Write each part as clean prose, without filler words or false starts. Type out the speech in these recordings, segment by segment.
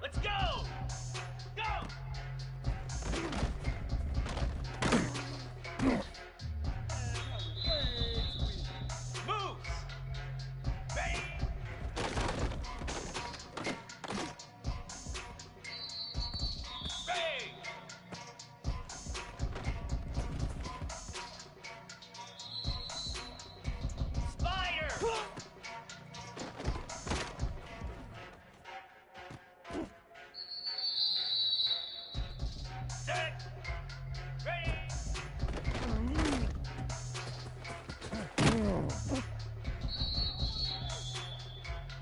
Let's go! Go! Moves! Bang! Bang! Spider! Set! Ready!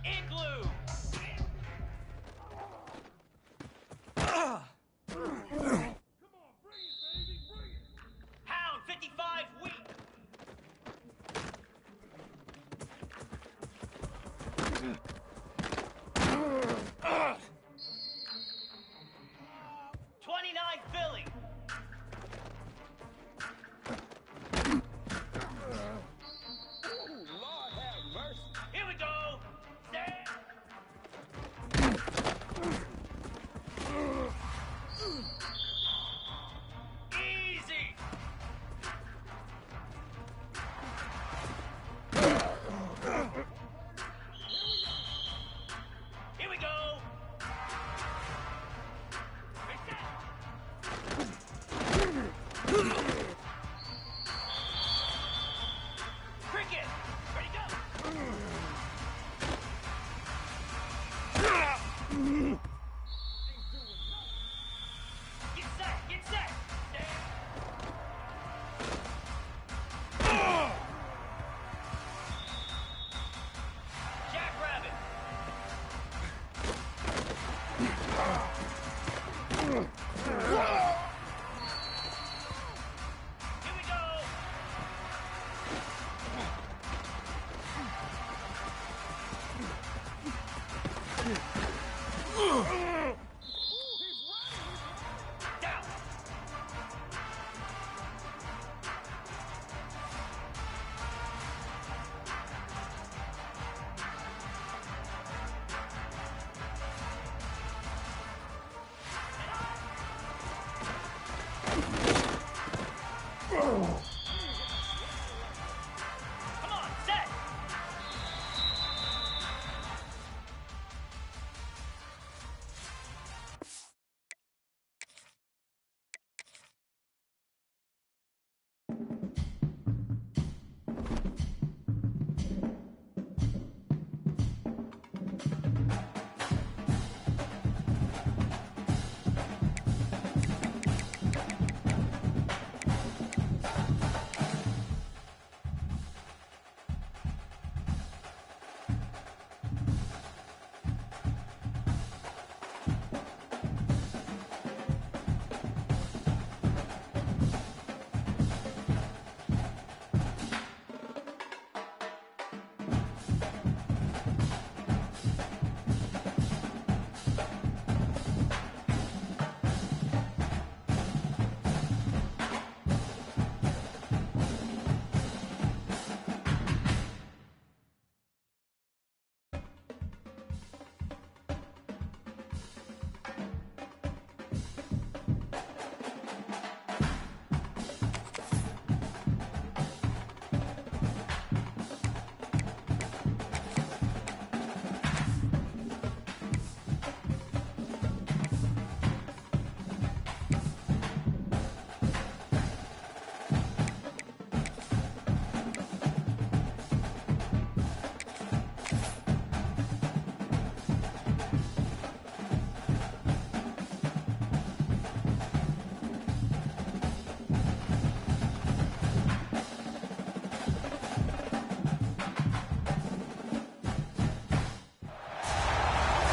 Igloo! Hound 55 weak! 29 Philly! Here we go. Down. Come on, set.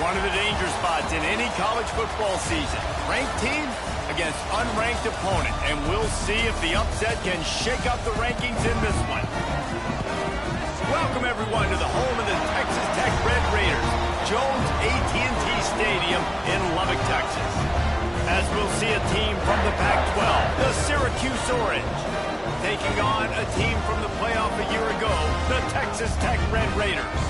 One of the danger spots in any college football season. Ranked team against unranked opponent. And we'll see if the upset can shake up the rankings in this one. Welcome, everyone, to the home of the Texas Tech Red Raiders, Jones AT&T Stadium in Lubbock, Texas. As we'll see a team from the Pac-12, the Syracuse Orange, taking on a team from the playoff a year ago, the Texas Tech Red Raiders.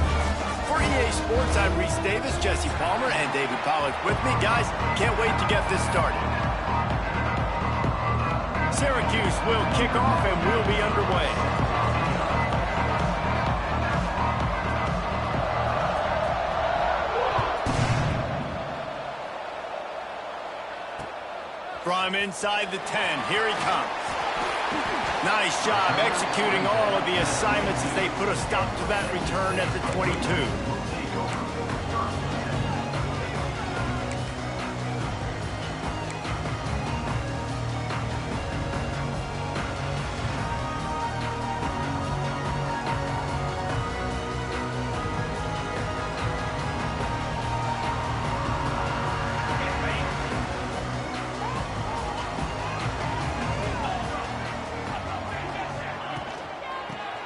For EA Sports, I'm Reese Davis, Jesse Palmer, and David Pollack with me. Guys, can't wait to get this started. Syracuse will kick off and we'll be underway. From inside the 10, here he comes. Nice job executing all of the assignments as they put a stop to that return at the 22.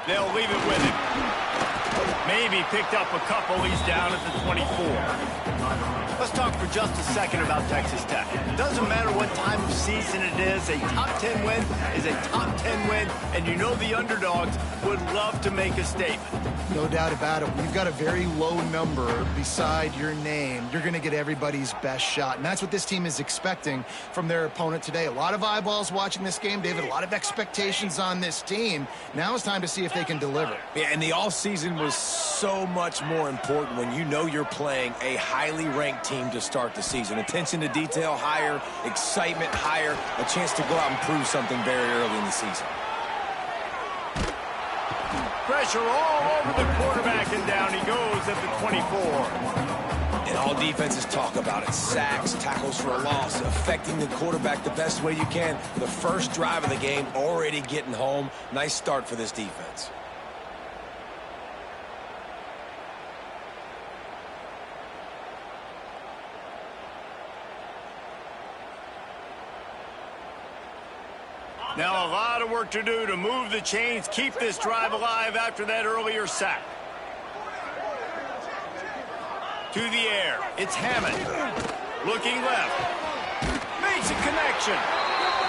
They'll leave it with him. Maybe picked up a couple. He's down at the 24. Let's talk for just a second about Texas Tech. It doesn't matter what time of season it is. A top 10 win is a top 10 win, and you know the underdogs would love to make a statement. No doubt about it. When you've got a very low number beside your name, you're going to get everybody's best shot. And that's what this team is expecting from their opponent today. A lot of eyeballs watching this game, David. A lot of expectations on this team. Now it's time to see if they can deliver. Yeah, and the offseason was so much more important when you know you're playing a highly ranked team to start the season. Attention to detail higher, excitement higher, a chance to go out and prove something very early in the season. Pressure all over the quarterback, and down he goes at the 24. And all defenses talk about it. Sacks, tackles for a loss, affecting the quarterback the best way you can. The first drive of the game, already getting home. Nice start for this defense. Now a lot of work to do to move the chains, keep this drive alive after that earlier sack. To the air, it's Hammond. Looking left. Makes a connection.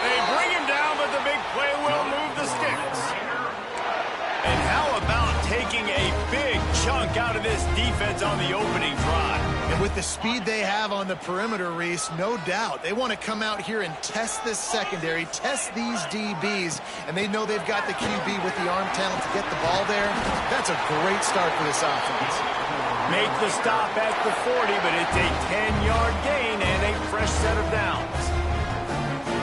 They bring him down, but the big play will move the sticks. And how about taking a big chunk out of this defense on the opening drive? And with the speed they have on the perimeter, Reese, no doubt, they want to come out here and test this secondary, test these DBs, and they know they've got the QB with the arm talent to get the ball there. That's a great start for this offense. Make the stop at the 40, but it's a 10-yard gain and a fresh set of downs.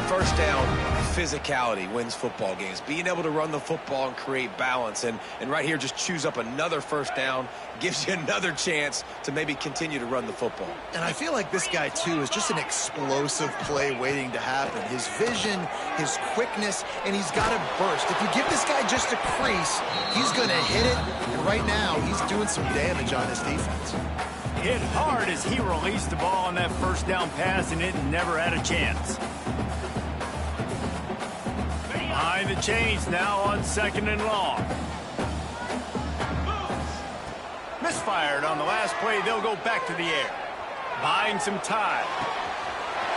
First down, physicality wins football games. Being able to run the football and create balance. And right here, just choose up another first down, gives you another chance to maybe continue to run the football. And I feel like this guy, too, is just an explosive play waiting to happen. His vision, his quickness, and he's got a burst. If you give this guy just a crease, he's going to hit it. And right now, he's doing some damage on his defense. Hit hard as he released the ball on that first down pass, and it never had a chance. Behind the chains now on 2nd and long. Misfired on the last play. They'll go back to the air. Buying some time.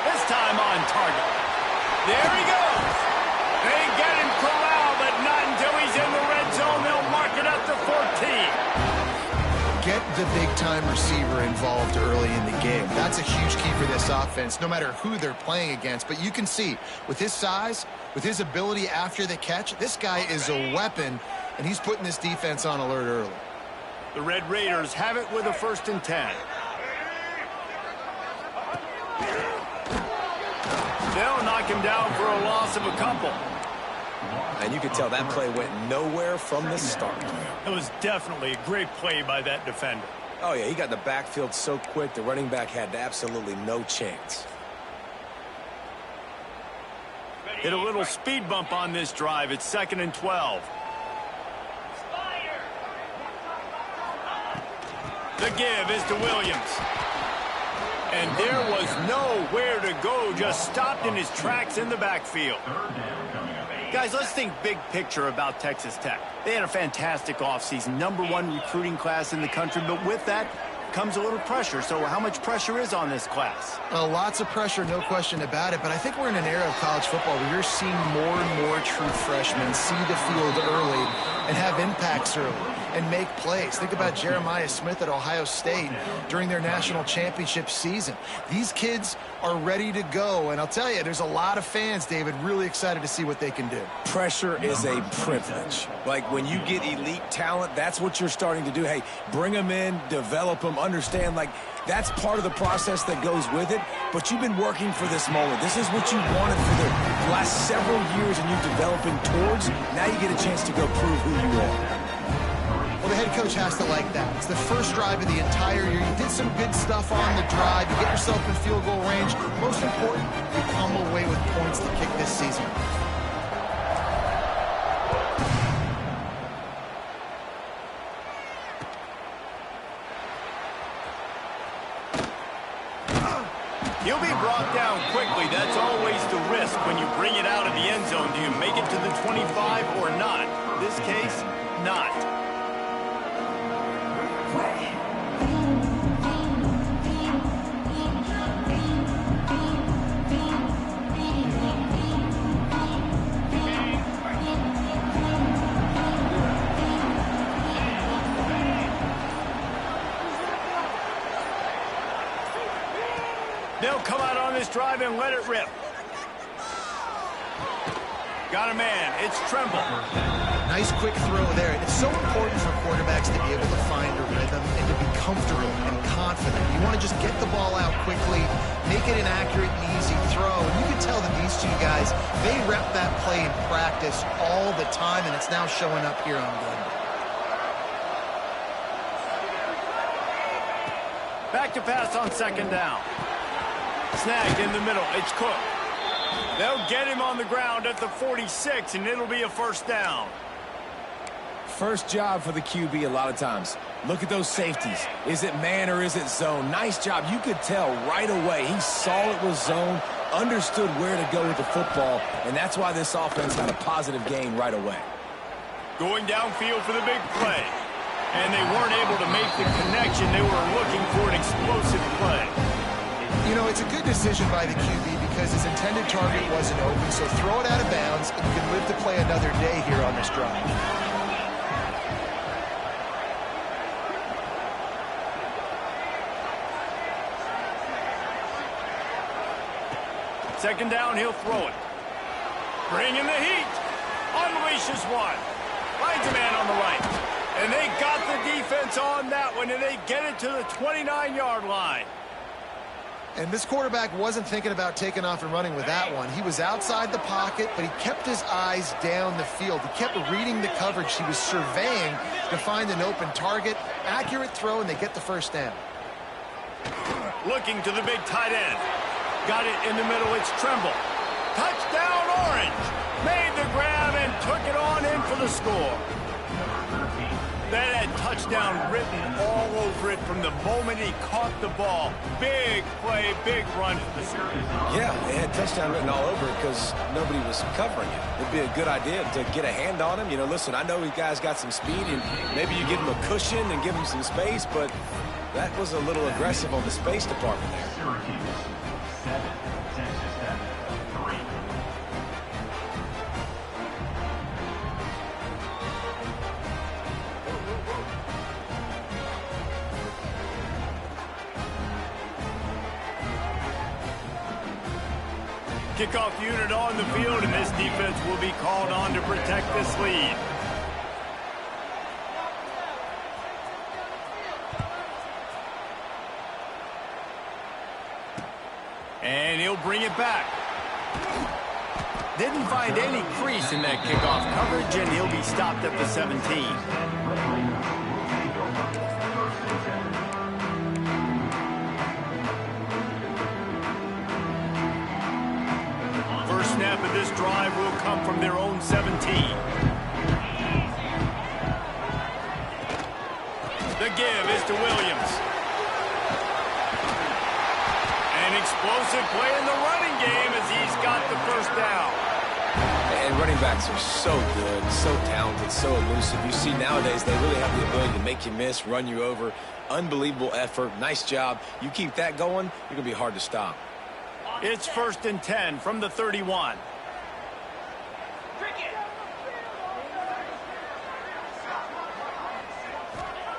This time on target. There he goes. They get him corralled, but not until he's in the red zone. They'll mark it up to 14. Get the big-time receiver involved early in the game. That's a huge key for this offense, no matter who they're playing against. But you can see, with his size, with his ability after the catch, this guy is a weapon, and he's putting this defense on alert early. The Red Raiders have it with a 1st and 10. They'll knock him down for a loss of a couple. And you could tell that play went nowhere from the start. It was definitely a great play by that defender. Oh, yeah, he got in the backfield so quick, the running back had absolutely no chance. Hit a little speed bump on this drive. It's 2nd and 12. The give is to Williams. And there was nowhere to go, just stopped in his tracks in the backfield. Guys, let's think big picture about Texas Tech. They had a fantastic offseason, #1 recruiting class in the country, but with that comes a little pressure. So how much pressure is on this class? Lots of pressure, no question about it, but I think we're in an era of college football where you're seeing more and more true freshmen see the field early and have impacts early and make plays. Think about Jeremiah Smith at Ohio State during their national championship season. These kids are ready to go, and I'll tell you, there's a lot of fans, David, really excited to see what they can do. Pressure is a privilege. Like, when you get elite talent, that's what you're starting to do. Hey, bring them in, develop them, understand, like, that's part of the process that goes with it, but you've been working for this moment. This is what you wanted for the last several years, and you're developing towards. Now you get a chance to go prove who you are. Well, the head coach has to like that. It's the first drive of the entire year. You did some good stuff on the drive. You get yourself in field goal range. Most important, you come away with points to kick this season. He'll be brought down quickly. That's always the risk when you bring it out of the end zone. Do you make it to the 25 or not? In this case, not. They'll come out on this drive and let it rip. Got a man. It's Tremble. Nice quick throw there. It's so important for quarterbacks to be able to find a rhythm and to be comfortable and confident. You want to just get the ball out quickly, make it an accurate and easy throw. And you can tell that these two guys, they rep that play in practice all the time, and it's now showing up here on Monday. Back to pass on 2nd down. Snagged in the middle. It's Cook. They'll get him on the ground at the 46, and it'll be a 1st down. First job for the QB a lot of times. Look at those safeties. Is it man or is it zone? Nice job. You could tell right away. He saw it was zone, understood where to go with the football, and that's why this offense had a positive gain right away. Going downfield for the big play. And they weren't able to make the connection. They were looking for an explosive play. You know, it's a good decision by the QB because his intended target wasn't open, so throw it out of bounds, and you can live to play another day here on this drive. Second down, he'll throw it. Bringing the heat. Unleashes one. Finds a man on the right. And they got the defense on that one, and they get it to the 29-yard line. And this quarterback wasn't thinking about taking off and running with that one. He was outside the pocket, but he kept his eyes down the field. He kept reading the coverage. He was surveying to find an open target. Accurate throw, and they get the first down. Looking to the big tight end. Got it in the middle. It's Tremble. Touchdown, Orange. Made the grab and took it on in for the score. That had touchdown written all over it from the moment he caught the ball. Big play, big run for the series. Yeah, they had touchdown written all over it because nobody was covering it. It'd be a good idea to get a hand on him. You know, listen, I know you guys got some speed, and maybe you give him a cushion and give him some space, but that was a little aggressive on the space department there. Syracuse 7, Texas Tech 3. Kickoff unit on the field, and this defense will be called on to protect this lead. And he'll bring it back. Didn't find any crease in that kickoff coverage, and he'll be stopped at the 17. Snap of this drive will come from their own 17. The give is to Williams. An explosive play in the running game as he's got the first down. And running backs are so good, so talented, so elusive. You see nowadays they really have the ability to make you miss, run you over. Unbelievable effort. Nice job. You keep that going, you're going to be hard to stop. It's 1st and 10 from the 31.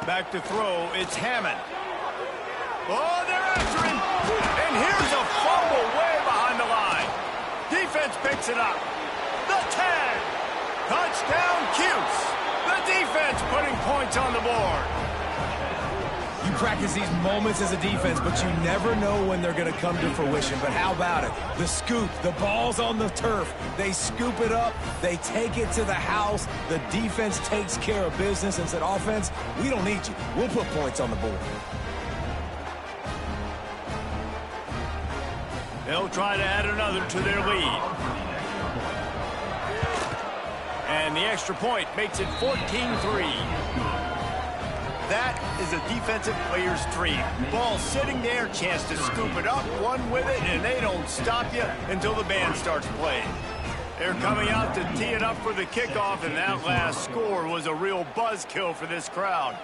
Back to throw, it's Hammond. Oh, they're after him. And here's a fumble way behind the line. Defense picks it up. The 10. Touchdown, Cuse. The defense putting points on the board. You practice these moments as a defense, but you never know when they're going to come to fruition. But how about it? The scoop, the ball's on the turf. They scoop it up. They take it to the house. The defense takes care of business and said, offense, we don't need you. We'll put points on the board. They'll try to add another to their lead. And the extra point makes it 14-3. That is a defensive player's dream. Ball sitting there, chance to scoop it up, run with it, and they don't stop you until the band starts playing. They're coming out to tee it up for the kickoff, and that last score was a real buzzkill for this crowd.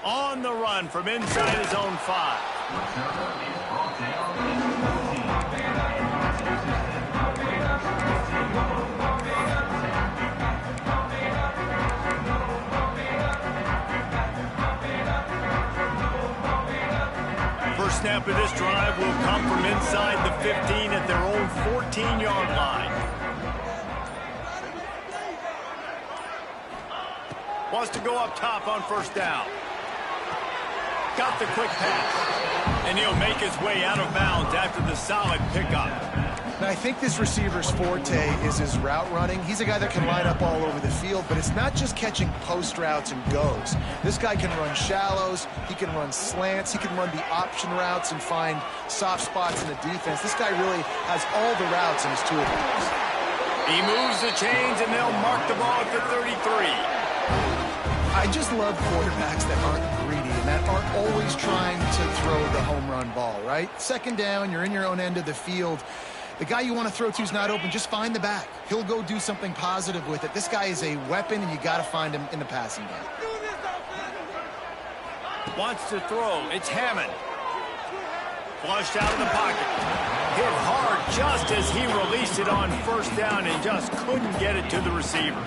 On the run from inside his own 5. First snap of this drive will come from inside the 15 at their own 14-yard line. Wants to go up top on first down. Got the quick pass. And he'll make his way out of bounds after the solid pickup. Now, I think this receiver's forte is his route running. He's a guy that can line up all over the field, but it's not just catching post routes and goes. This guy can run shallows, he can run slants, he can run the option routes and find soft spots in the defense. This guy really has all the routes in his toolbox. He moves the chains, and they'll mark the ball at the 33. I just love quarterbacks that aren't greedy. that aren't always trying to throw the home run ball, right? Second down, you're in your own end of the field. The guy you want to throw to is not open. Just find the back. He'll go do something positive with it. This guy is a weapon, and you got to find him in the passing game. Wants to throw. It's Hammond. Flushed out of the pocket. Hit hard just as he released it on first down and just couldn't get it to the receiver.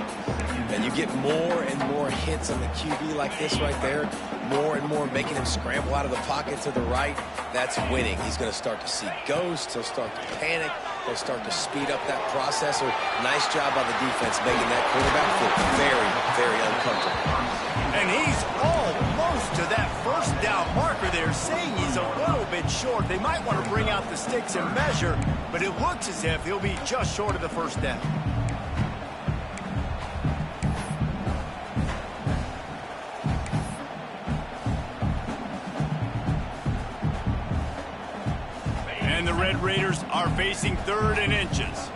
And you get more and more hits on the QB like this right there. More and more making him scramble out of the pocket to the right. That's winning. He's going to start to see ghosts. He'll start to panic. He'll start to speed up that processor. Nice job by the defense making that quarterback feel very, very uncomfortable. And he's almost to that first down marker there, saying he's a little bit short. They might want to bring out the sticks and measure, but it looks as if he'll be just short of the first down. And the Red Raiders are facing 3rd and inches.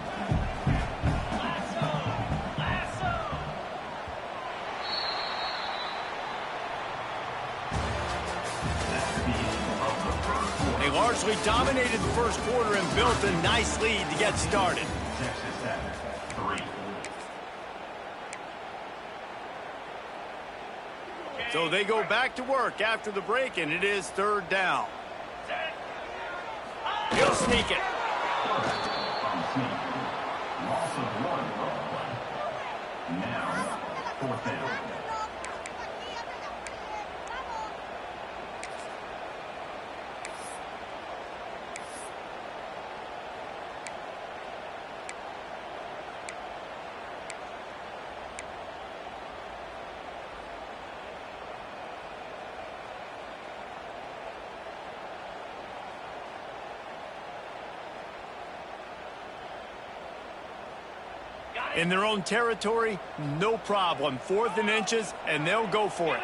They largely dominated the first quarter and built a nice lead to get started. Texas Tech, 3. So they go back to work after the break, and it is 3rd down. He'll sneak it. Loss of 1. Now, 4th down. In their own territory, no problem. 4th and inches, and they'll go for it.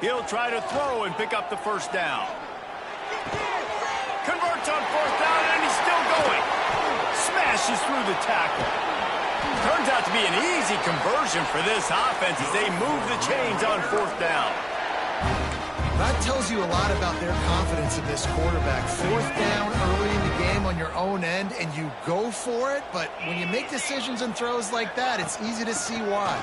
He'll try to throw and pick up the first down. Converts on 4th down, and he's still going. Smashes through the tackle. Turns out to be an easy conversion for this offense as they move the chains on 4th down. That tells you a lot about their confidence in this quarterback. 4th down early in the game on your own end, and you go for it, but when you make decisions and throws like that, it's easy to see why.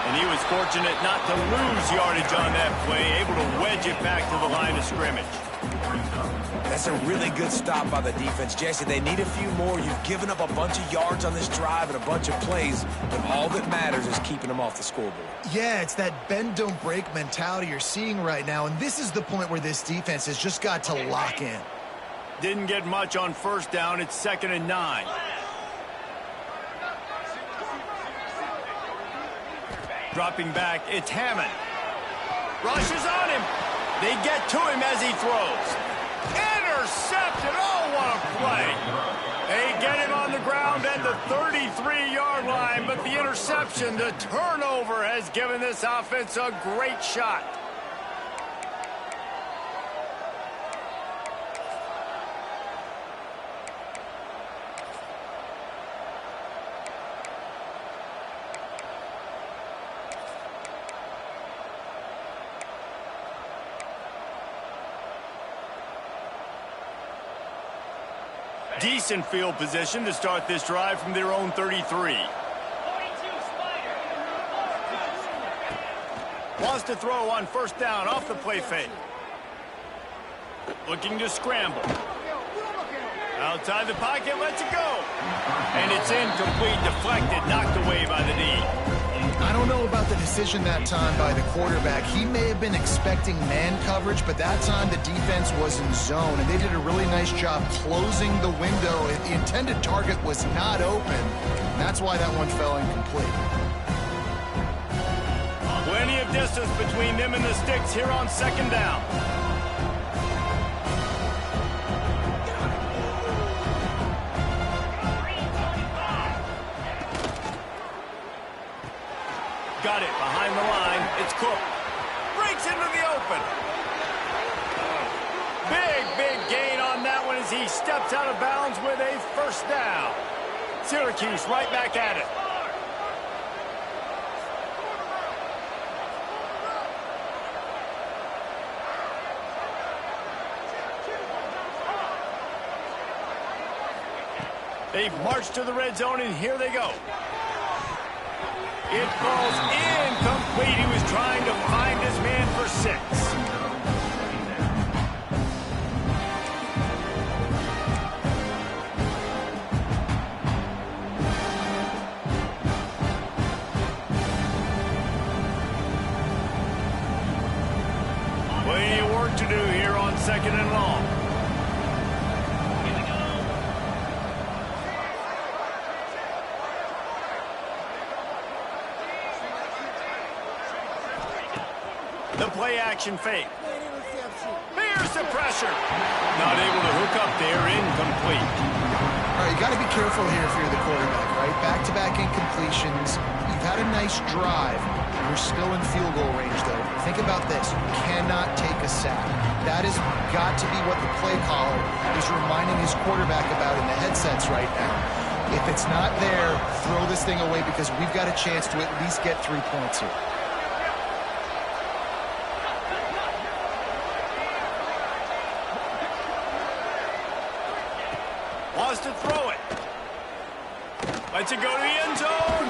And he was fortunate not to lose yardage on that play, able to wedge it back to the line of scrimmage. That's a really good stop by the defense. Jesse, they need a few more. You've given up a bunch of yards on this drive and a bunch of plays, but all that matters is keeping them off the scoreboard. Yeah, it's that bend, don't break mentality you're seeing right now, and this is the point where this defense has just got to lock in. Didn't get much on first down. It's 2nd and 9. Dropping back, it's Hammond. Rushes on him. They get to him as he throws. Intercepted. Oh, what a play. They get him on the ground at the 33-yard line, but the interception, the turnover, has given this offense a great shot. Decent field position to start this drive from their own 33. Wants to throw on first down off the play fake. Looking to scramble. Outside the pocket, lets it go. And it's incomplete, deflected, knocked away by the knee. I don't know about the decision that time by the quarterback. He may have been expecting man coverage, but that time the defense was in zone, and they did a really nice job closing the window. The intended target was not open. That's why that one fell incomplete. Plenty of distance between them and the sticks here on 2nd down. Got it behind the line. It's Cook. Breaks into the open. Big gain on that one as he steps out of bounds with a first down. Syracuse right back at it. They've marched to the red zone, and here they go. It falls incomplete. He was trying to find his man for 6. Plenty of work to do here on 2nd and long. The play action fake. Here's the pressure. Not able to hook up there. Incomplete. All right, you got to be careful here if you're the quarterback, right? Back-to-back incompletions. You've had a nice drive. You're still in field goal range, though. Think about this. You cannot take a sack. That has got to be what the play caller is reminding his quarterback about in the headsets right now. If it's not there, throw this thing away because we've got a chance to at least get 3 points here. Wants to throw it. Lets it go to the end zone.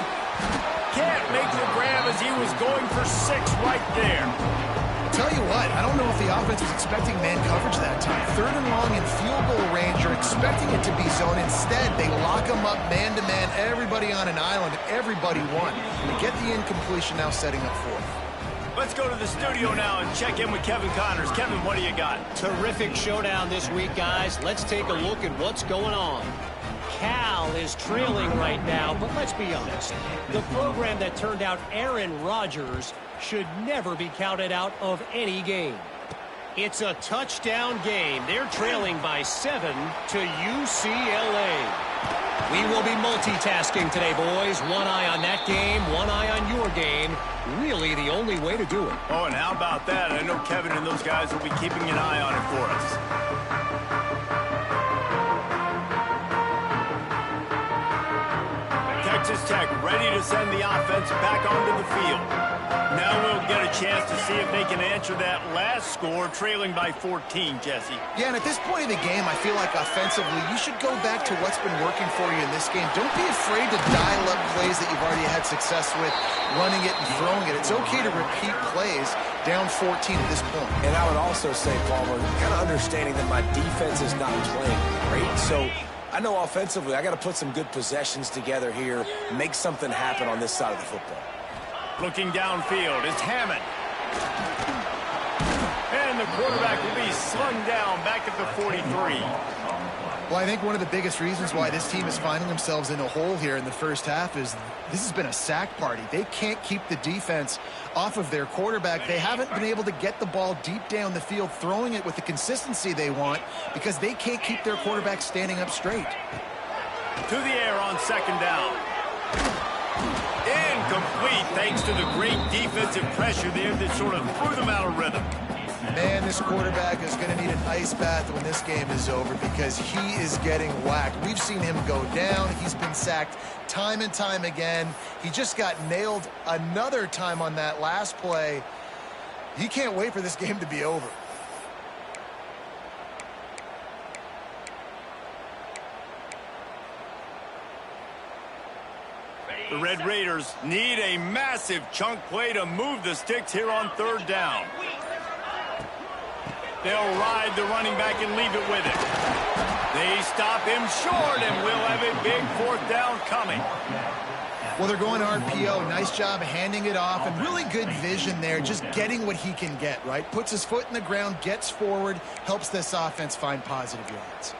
Can't make the grab as he was going for 6 right there. I'll tell you what, I don't know if the offense was expecting man coverage that time. 3rd and long in field goal range, you're expecting it to be zone. Instead, they lock them up man-to-man, everybody on an island, and everybody won. They get the incompletion now setting up 4th. Let's go to the studio now and check in with Kevin Connors. Kevin, what do you got? Terrific showdown this week, guys. Let's take a look at what's going on. Cal is trailing right now, but let's be honest. The program that turned out Aaron Rodgers should never be counted out of any game. It's a touchdown game. They're trailing by 7 to UCLA. We will be multitasking today, boys. One eye on that game, one eye on your game. Really the only way to do it. Oh, and how about that? I know Kevin and those guys will be keeping an eye on it for us. Texas Tech ready to send the offense back onto the field. Now we'll get a chance to see if they can answer that last score, trailing by 14, Jesse. Yeah, and at this point of the game, I feel like offensively, you should go back to what's been working for you in this game. Don't be afraid to dial up plays that you've already had success with, running it and throwing it. It's okay to repeat plays down 14 at this point. And I would also say, Palmer, kind of understanding that my defense is not playing great. So I know offensively I got to put some good possessions together here, make something happen on this side of the football. Looking downfield, it's Hammond. And the quarterback will be slung down back at the 43. Well, I think one of the biggest reasons why this team is finding themselves in a hole here in the first half is this has been a sack party. They can't keep the defense off of their quarterback. They haven't been able to get the ball deep down the field, throwing it with the consistency they want because they can't keep their quarterback standing up straight. To the air on 2nd down. Incomplete thanks to the great defensive pressure there that sort of threw them out of rhythm. Man, this quarterback is going to need an ice bath when this game is over because he is getting whacked. We've seen him go down. He's been sacked time and time again. He just got nailed another time on that last play. He can't wait for this game to be over. The Red Raiders need a massive chunk play to move the sticks here on 3rd down. They'll ride the running back and leave it with it. They stop him short, and we'll have a big 4th down coming. Well, they're going RPO. Nice job handing it off, and really good vision there, just getting what he can get, right? Puts his foot in the ground, gets forward, helps this offense find positive yards.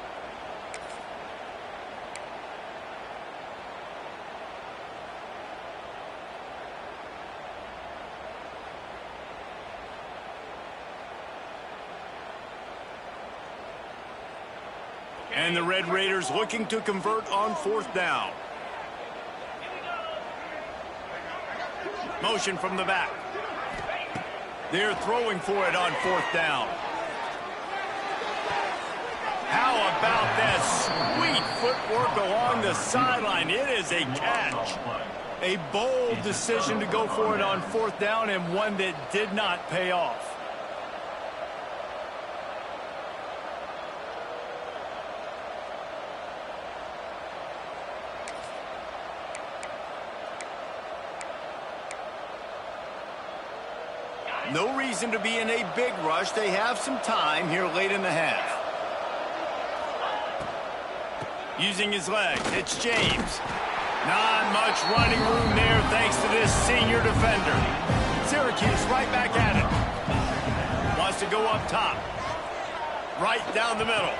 And the Red Raiders looking to convert on 4th down. Motion from the back. They're throwing for it on 4th down. How about that sweet footwork along the sideline? It is a catch. A bold decision to go for it on 4th down, and one that did not pay off. No reason to be in a big rush. They have some time here late in the half. Using his legs, it's James. Not much running room there thanks to this senior defender. Syracuse right back at it. Wants to go up top. Right down the middle.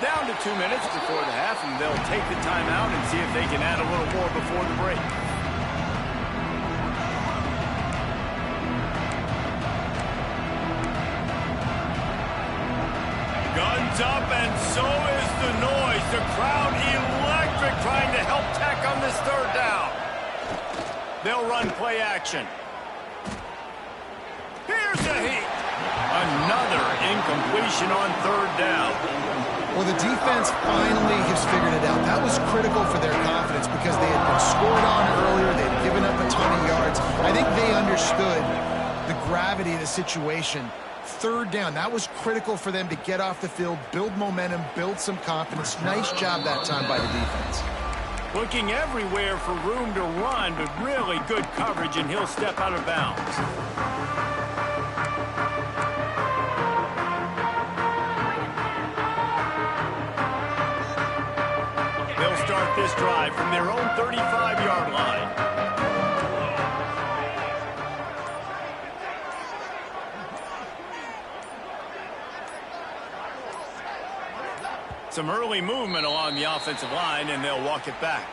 Down to 2 minutes before the half, and they'll take the timeout and see if they can add a little more before the break. Guns up, and so is the noise. The crowd electric trying to help Tech on this third down. They'll run play action. Here's a heat. Another incompletion on third down. Well, the defense finally has figured it out. That was critical for their confidence because they had been scored on earlier. They had given up a ton of yards. I think they understood the gravity of the situation. Third down, that was critical for them to get off the field, build momentum, build some confidence. Nice job that time by the defense. Looking everywhere for room to run, but really good coverage, and he'll step out of bounds. They'll start this drive from their own 35-yard line. Some early movement along the offensive line, and they'll walk it back.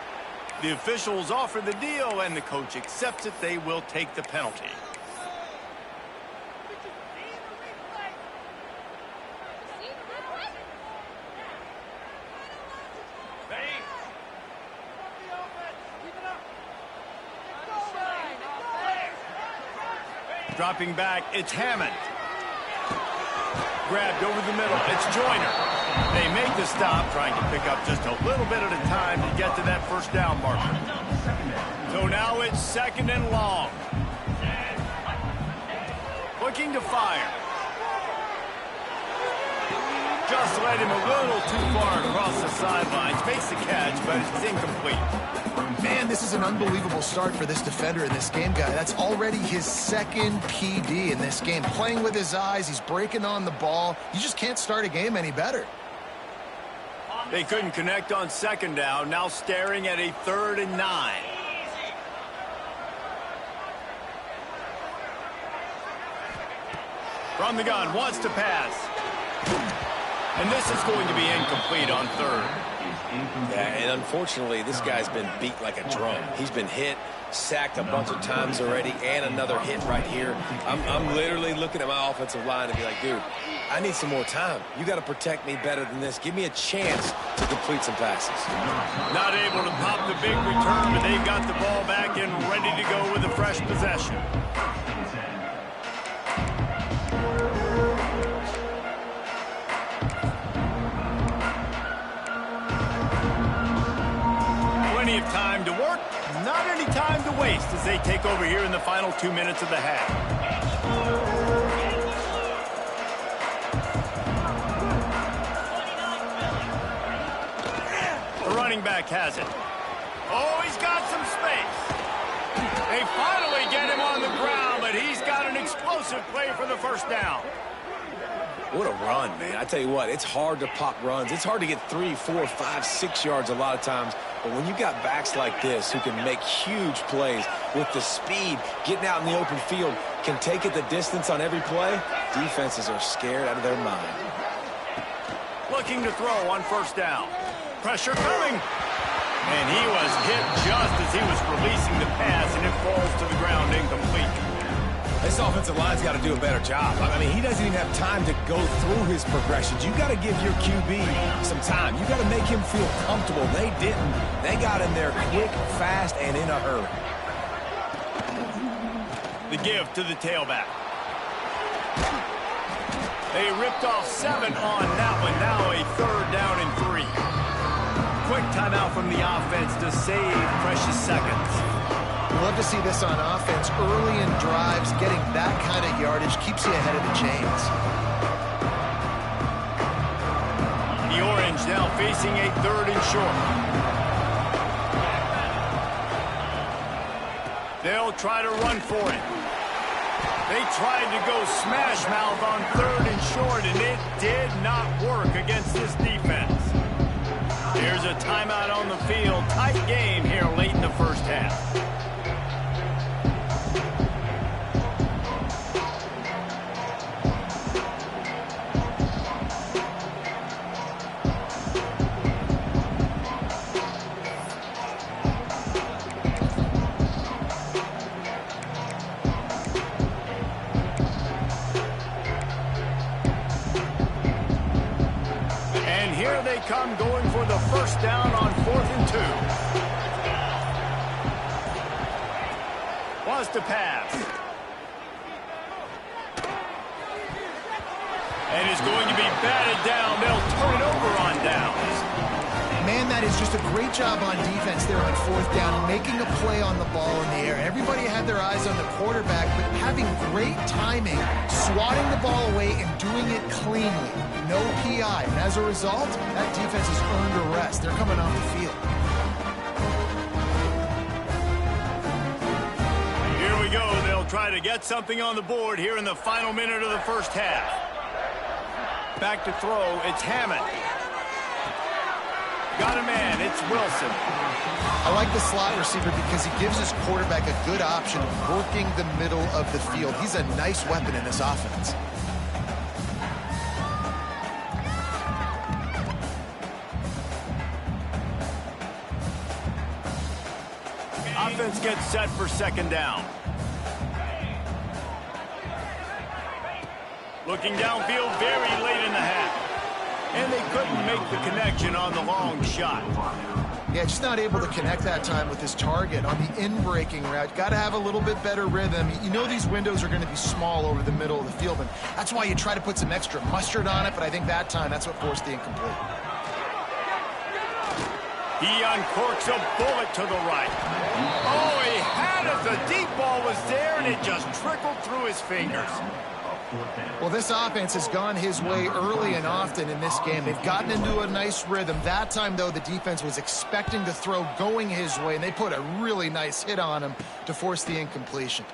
The officials offer the deal, and the coach accepts it. They will take the penalty. Dropping back, it's Hammond. Grabbed over the middle, it's Joyner. They make the stop, trying to pick up just a little bit at a time to get to that first down marker. So now it's second and long. Looking to fire. Just led him a little too far across the sidelines. Makes the catch, but it's incomplete. Man, this is an unbelievable start for this defender in this game, guy. That's already his second PD in this game. Playing with his eyes, he's breaking on the ball. You just can't start a game any better. They couldn't connect on second down. Now staring at a 3rd and 9. From the gun, wants to pass. And this is going to be incomplete on third. Yeah, and unfortunately, this guy's been beat like a drum. He's been hit, sacked a bunch of times already, and another hit right here. I'm literally looking at my offensive line and be like, dude, I need some more time. You got to protect me better than this. Give me a chance to complete some passes. Not able to pop the big return, but they've got the ball back and ready to go with a fresh possession. Plenty of time to work, not any time to waste as they take over here in the final 2 minutes of the half. The running back has it. Oh, he's got some space. They finally get him on the ground, but he's got an explosive play for the first down. What a run, man. I tell you what, it's hard to pop runs. It's hard to get 3, 4, 5, 6 yards a lot of times. But when you got backs like this who can make huge plays with the speed, getting out in the open field, can take it the distance on every play, defenses are scared out of their mind. Looking to throw on first down. Pressure coming. And he was hit just as he was releasing the pass, and it falls to the ground incomplete. This offensive line's got to do a better job. I mean, he doesn't even have time to go through his progressions. You got to give your QB some time. You got to make him feel comfortable. They didn't. They got in there quick, fast, and in a hurry. The give to the tailback. They ripped off 7 on that one. Now a 3rd down and 3. Quick timeout from the offense to save precious seconds. We love to see this on offense. Early in drives, getting that kind of yardage keeps you ahead of the chains. The Orange now facing a 3rd and short. They'll try to run for it. They tried to go smash mouth on 3rd and short, and it did not work against this defense. Here's a timeout on the field. Tight game here late in the first half. Here they come, going for the first down on 4th and 2. Wants to pass. And is going to be batted down. They'll turn it over on downs. Man, that is just a great job on defense there on 4th down, making a play on the ball in the air. Everybody had their eyes on the quarterback, but having great timing, swatting the ball away and doing it cleanly. No PI. And as a result, that defense has earned a rest. They're coming off the field. Here we go. They'll try to get something on the board here in the final minute of the first half. Back to throw. It's Hammond. Got a man. It's Wilson. I like the slot receiver because he gives his quarterback a good option of working the middle of the field. He's a nice weapon in this offense. Offense gets set for 2nd down. Looking downfield very late in the half. And they couldn't make the connection on the long shot. Yeah, just not able to connect that time with his target on the in-breaking route. Got to have a little bit better rhythm. You know these windows are going to be small over the middle of the field, and that's why you try to put some extra mustard on it, but I think that time that's what forced the incomplete. He uncorks a bullet to the right. Oh, he had it. The deep ball was there, and it just trickled through his fingers. Well, this offense has gone his way early and often in this game. They've gotten into a nice rhythm. That time, though, the defense was expecting the throw going his way, and they put a really nice hit on him to force the incompletion.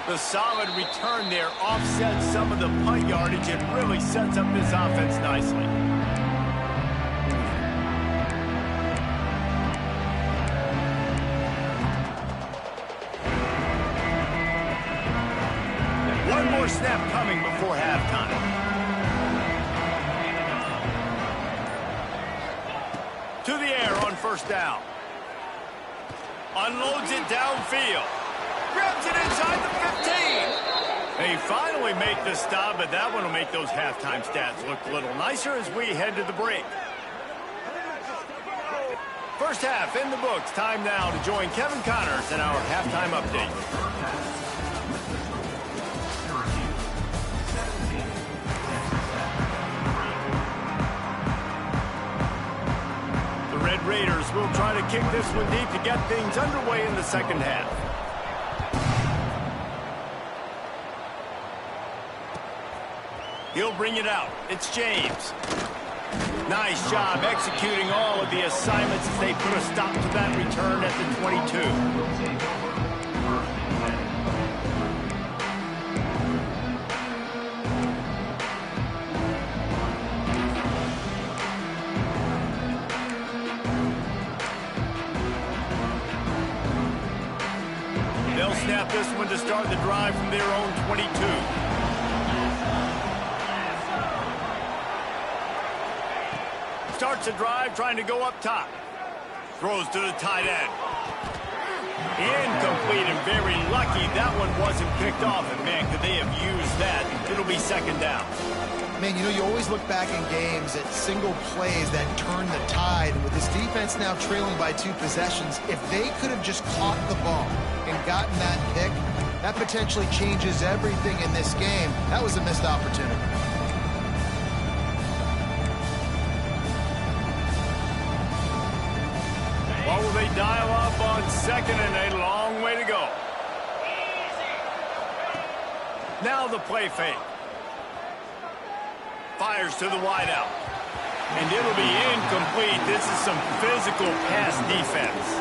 The solid return there offsets some of the punt yardage and really sets up this offense nicely. One more snap coming before halftime. To the air on 1st down. Unloads it downfield. Grabs it inside the 15. They finally make the stop, but that one will make those halftime stats look a little nicer as we head to the break. First half in the books. Time now to join Kevin Connors in our halftime update. The Red Raiders will try to kick this one deep to get things underway in the 2nd half. He'll bring it out. It's James. Nice job executing all of the assignments as they put a stop to that return at the 22. They'll snap this one to start the drive from their own 22. Starts a drive trying to go up top. Throws to the tight end. Incomplete and very lucky that one wasn't picked off. And man, could they have used that? It'll be 2nd down. Man, you know, you always look back in games at single plays that turn the tide. And with this defense now trailing by 2 possessions, if they could have just caught the ball and gotten that pick, that potentially changes everything in this game. That was a missed opportunity. What will they dial up on 2nd and a long way to go? Now the play fake. Fires to the wideout. And it'll be incomplete. This is some physical pass defense.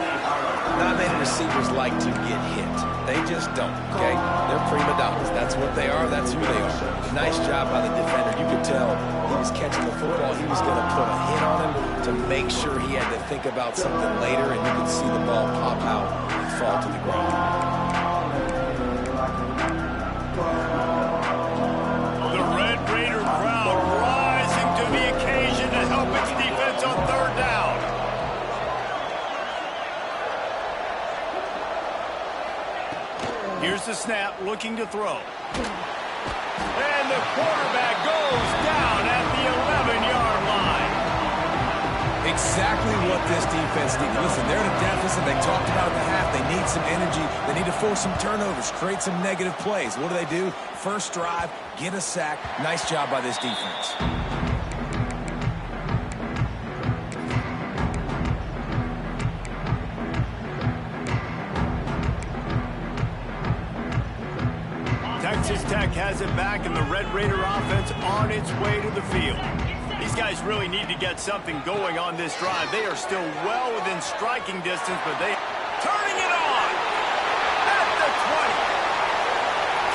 Not many receivers like to get hit. They just don't, okay? They're prima donnas. That's what they are. That's who they are. Nice job by the defender. You could tell he was catching the football. He was going to put a hit on him to make sure he had to think about something later, and you could see the ball pop out and fall to the ground. The Red Raider crowd rising to the occasion to help its defense on third down. Here's the snap, looking to throw. And the quarterback goes down at the 11-yard line. Exactly what this defense needs. Listen, they're in a deficit. They talked about it in the half. They need some energy. They need to force some turnovers, create some negative plays. What do? First drive, get a sack. Nice job by this defense. Texas Tech has it back, and the Red Raider offense on its way to the field. These guys really need to get something going on this drive. They are still well within striking distance, but they turning it on at the 20.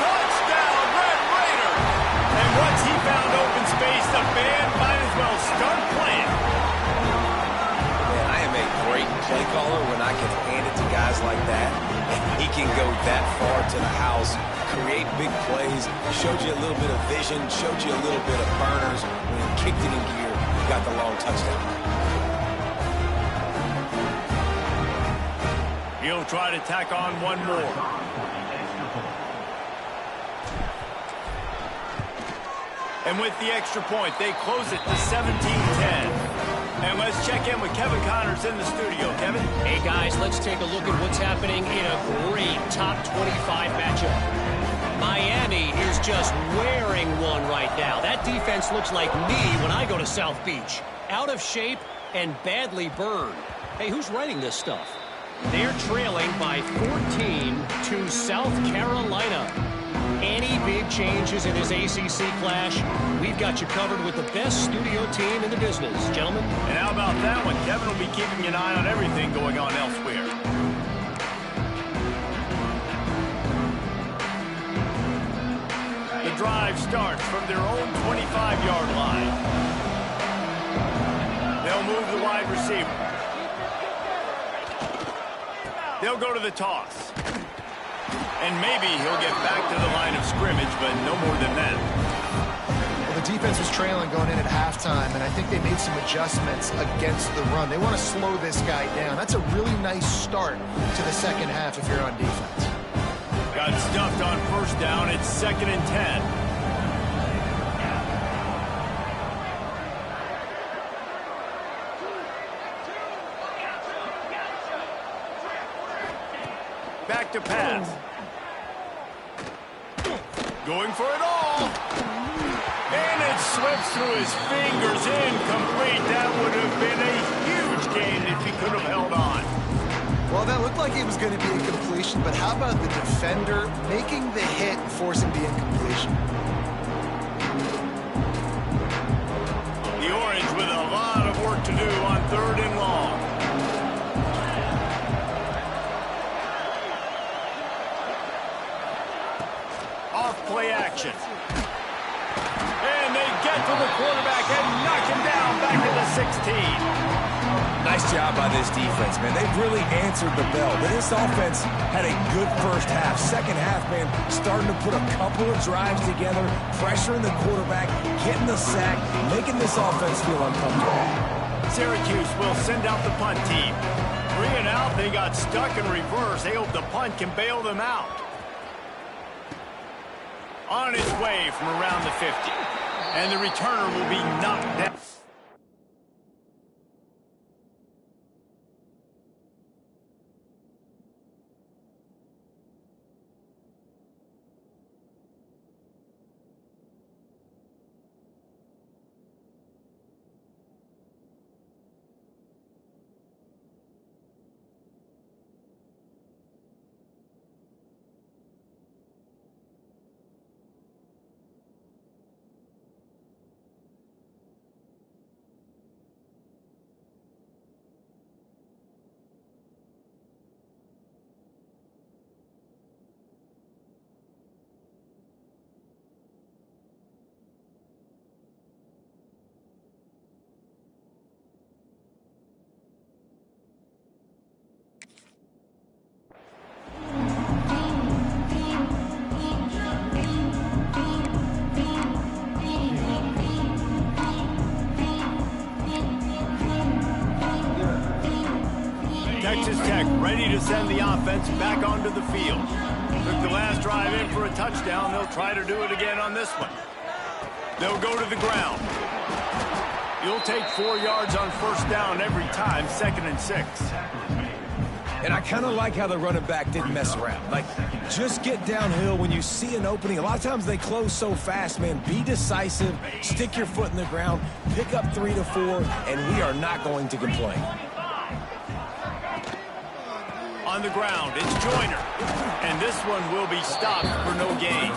Touchdown, Red Raider! And once he found open space, the band might as well start playing. Man, I am a great play caller when I can hand it to guys like that. And he can go that far to the house, create big plays, showed you a little bit of vision, showed you a little bit of burners. When he kicked it in gear, he got the long touchdown. He'll try to tack on one more. And with the extra point, they close it to 17-10. And let's check in with Kevin Connors in the studio. Kevin? Hey, guys, let's take a look at what's happening in a great top 25 matchup. Miami is just wearing one right now. That defense looks like me when I go to South Beach. Out of shape and badly burned. Hey, who's writing this stuff? They're trailing by 14 to South Carolina. Any big changes in this ACC clash, we've got you covered with the best studio team in the business, gentlemen. And how about that one? Kevin will be keeping an eye on everything going on elsewhere. The drive starts from their own 25-yard line. They'll move the wide receiver. They'll go to the toss. And maybe he'll get back to the line of scrimmage, but no more than that. Well, the defense was trailing going in at halftime, and I think they made some adjustments against the run. They want to slow this guy down. That's a really nice start to the second half if you're on defense. Got stuffed on first down. It's 2nd and 10. Back to pass. Going for it all. And it slips through his fingers. Incomplete. That would have been a huge gain if he could have held on. Well, that looked like it was going to be a completion, but how about the defender making the hit and forcing the incompletion? The Orange with a lot of work to do on 3rd and long. Play action. And they get to the quarterback and knock him down back to the 16. Nice job by this defense, man. They've really answered the bell. But this offense had a good first half. Second half, man, starting to put a couple of drives together, pressuring the quarterback, getting the sack, making this offense feel uncomfortable. Syracuse will send out the punt team. 3 and out, they got stuck in reverse. They hope the punt can bail them out. On his way from around the 50. And the returner will be knocked down. Texas Tech ready to send the offense back onto the field. Took the last drive in for a touchdown. They'll try to do it again on this one. They'll go to the ground. You'll take 4 yards on first down every time, 2nd and 6. And I kind of like how the running back didn't mess around. Like, just get downhill when you see an opening. A lot of times they close so fast, man. Be decisive, stick your foot in the ground, pick up 3 to 4, and we are not going to complain. On the ground, it's Joyner. And this one will be stopped for no gain.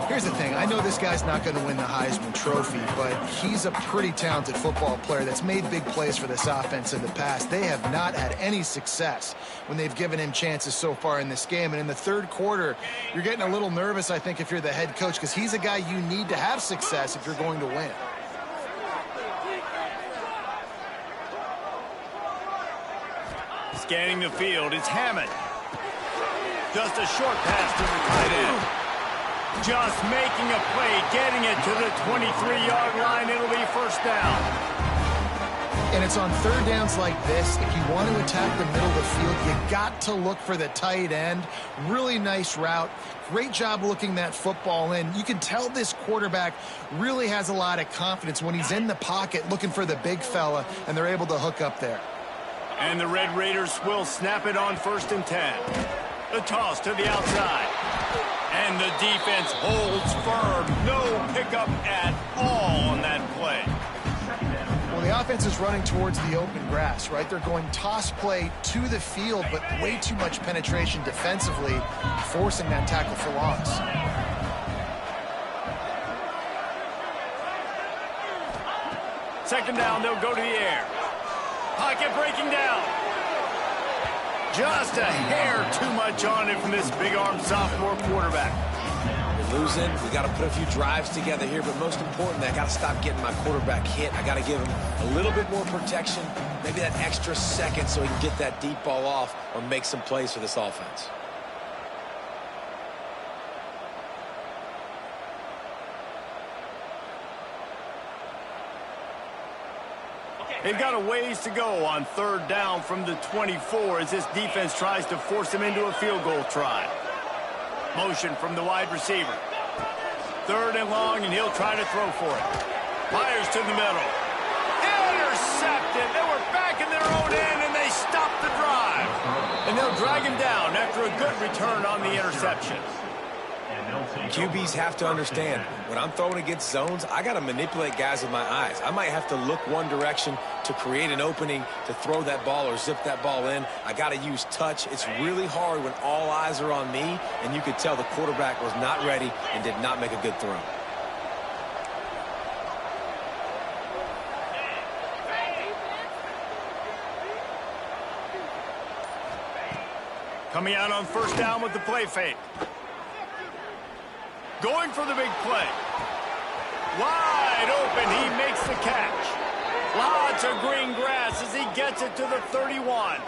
Here's the thing. I know this guy's not going to win the Heisman Trophy, but he's a pretty talented football player that's made big plays for this offense in the past. They have not had any success when they've given him chances so far in this game. And in the third quarter, you're getting a little nervous, I think, if you're the head coach, because he's a guy you need to have success if you're going to win. Scanning the field, it's Hammond. Just a short pass to the tight end. Just making a play, getting it to the 23-yard line. It'll be first down. And it's on third downs like this. If you want to attack the middle of the field, you got to look for the tight end. Really nice route. Great job looking that football in. You can tell this quarterback really has a lot of confidence when he's in the pocket looking for the big fella, and they're able to hook up there. And the Red Raiders will snap it on 1st and 10. The toss to the outside. And the defense holds firm. No pickup at all on that play. Well, the offense is running towards the open grass, right? They're going toss play to the field, but way too much penetration defensively, forcing that tackle for loss. Second down, they'll go to the air. Pocket breaking down. Just a hair too much on it from this big-armed sophomore quarterback. We're losing. We got to put a few drives together here, but most importantly, I got to stop getting my quarterback hit. I got to give him a little bit more protection, maybe that extra second so he can get that deep ball off or make some plays for this offense. They've got a ways to go on third down from the 24 as this defense tries to force them into a field goal try. Motion from the wide receiver. 3rd and long, and he'll try to throw for it. Fires to the middle. Intercepted. They were back in their own end, and they stopped the drive. And they'll drag him down after a good return on the interception. QBs have to understand, when I'm throwing against zones, I got to manipulate guys with my eyes. I might have to look one direction to create an opening to throw that ball or zip that ball in. I got to use touch. It's really hard when all eyes are on me, and you could tell the quarterback was not ready and did not make a good throw. Coming out on first down with the play fake. Going for the big play. Wide open, he makes the catch. Lots of green grass as he gets it to the 31.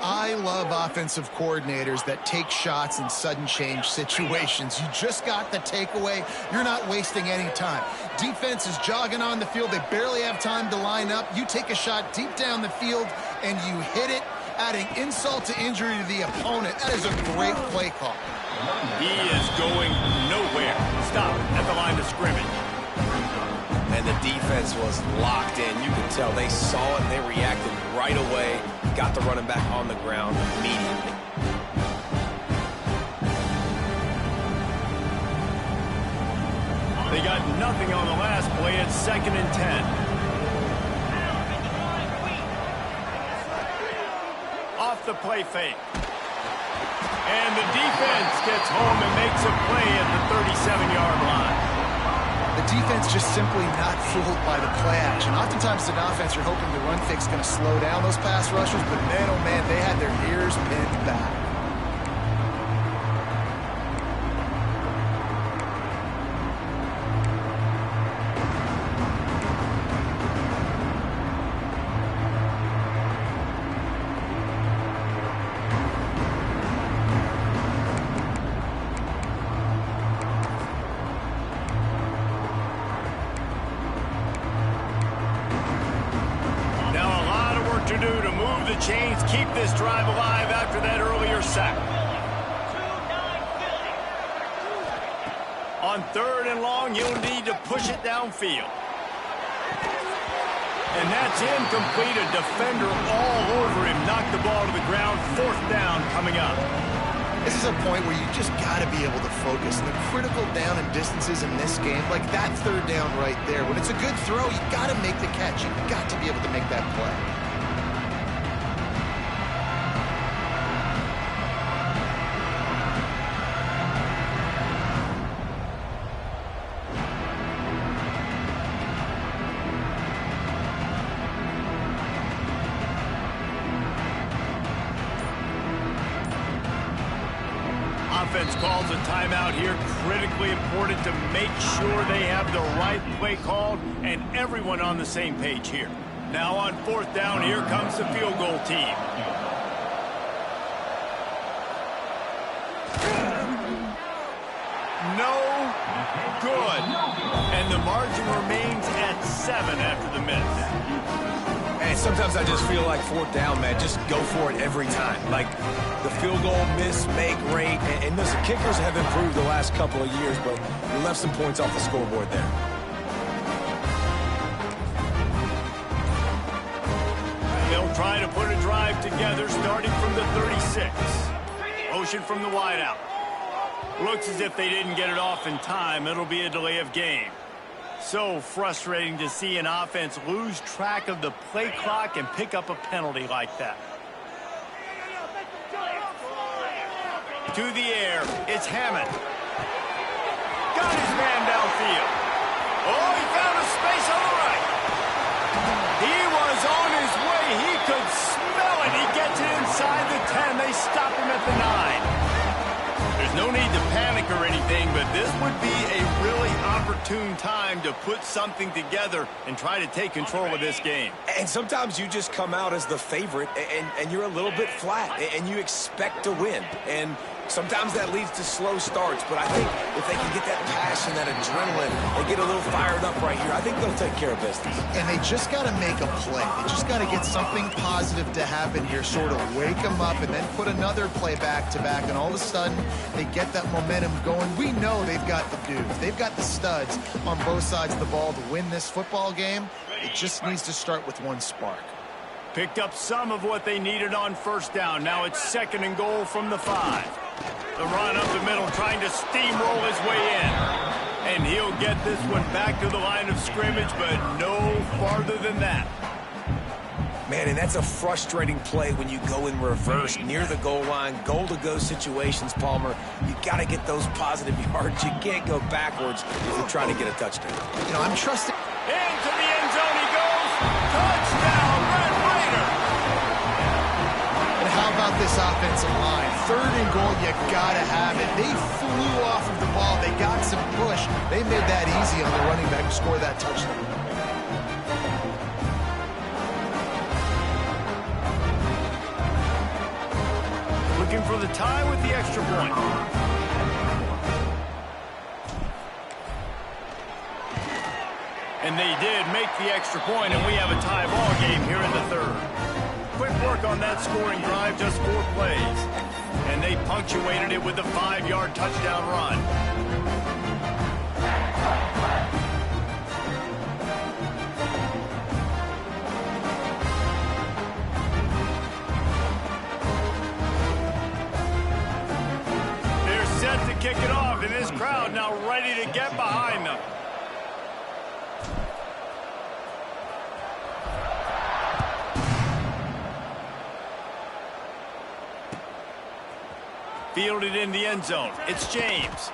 I love offensive coordinators that take shots in sudden change situations. You just got the takeaway. You're not wasting any time. Defense is jogging on the field. They barely have time to line up. You take a shot deep down the field, and you hit it, adding insult to injury to the opponent. That is a great play call. He is going nowhere. Stop at the line of scrimmage. And the defense was locked in. You could tell they saw it. They reacted right away. Got the running back on the ground immediately. They got nothing on the last play. It's 2nd and 10. Off the play fake. And the defense gets home and makes a play at the 37-yard line. The defense just simply not fooled by the play action. Oftentimes, an offense, you're hoping the run fake's going to slow down those pass rushers, but man, oh man, they had their ears pinned back. to do to move the chains, keep this drive alive after that earlier sack. On 3rd and long, you'll need to push it downfield. And that's incomplete. A defender all over him. Knocked the ball to the ground. 4th down coming up. This is a point where you just got to be able to focus. The critical down and distances in this game, like that 3rd down right there. When it's a good throw, you got to make the catch. You've got to be able to make that play. Offense calls a timeout here. Critically important to make sure they have the right play called and everyone on the same page here. Now on 4th down, here comes the field goal team. No good. And the margin remains at 7 after the miss. And sometimes I just feel like 4th down, man, just go for it every time. Like the field goal miss, make rate. And listen, kickers have improved the last couple of years, but you left some points off the scoreboard there. They'll try to put a drive together starting from the 36. Motion from the wideout. Looks as if they didn't get it off in time. It'll be a delay of game. So frustrating to see an offense lose track of the play clock and pick up a penalty like that. To the air, it's Hammond. Got his man downfield. Oh, he found a space on the right. He was on his way. He could smell it. He gets it inside the 10. They stop him at the 9. There's no need to panic or anything, but this would be a really opportune time to put something together and try to take control of this game. And sometimes you just come out as the favorite, and you're a little bit flat, and you expect to win. And sometimes that leads to slow starts, but I think if they can get that passion, that adrenaline, and get a little fired up right here, I think they'll take care of business. And they just got to make a play. They just got to get something positive to happen here, sort of wake them up, and then put another play back-to-back, and all of a sudden they get that momentum going. We know they've got the dudes. They've got the studs on both sides of the ball to win this football game. It just needs to start with one spark. Picked up some of what they needed on 1st down. Now it's 2nd and goal from the 5. The run up the middle, trying to steamroll his way in. And he'll get this one back to the line of scrimmage, but no farther than that. Man, and that's a frustrating play when you go in reverse near the goal line, goal-to-go situations, Palmer. You got to get those positive yards. You can't go backwards if you're trying to get a touchdown. You know, I'm trusting. Into the end zone he goes. Touchdown, Red Raider. And how about this offensive line? 3rd and goal, you got to have it. They flew off of the ball. They got some push. They made that easy on the running back to score that touchdown. Looking for the tie with the extra point. And they did make the extra point, and we have a tie ball game here in the 3rd. Quick work on that scoring drive, just 4 plays. And they punctuated it with a 5-yard touchdown run. To kick it off, and this crowd now ready to get behind them. Fielded in the end zone. It's James.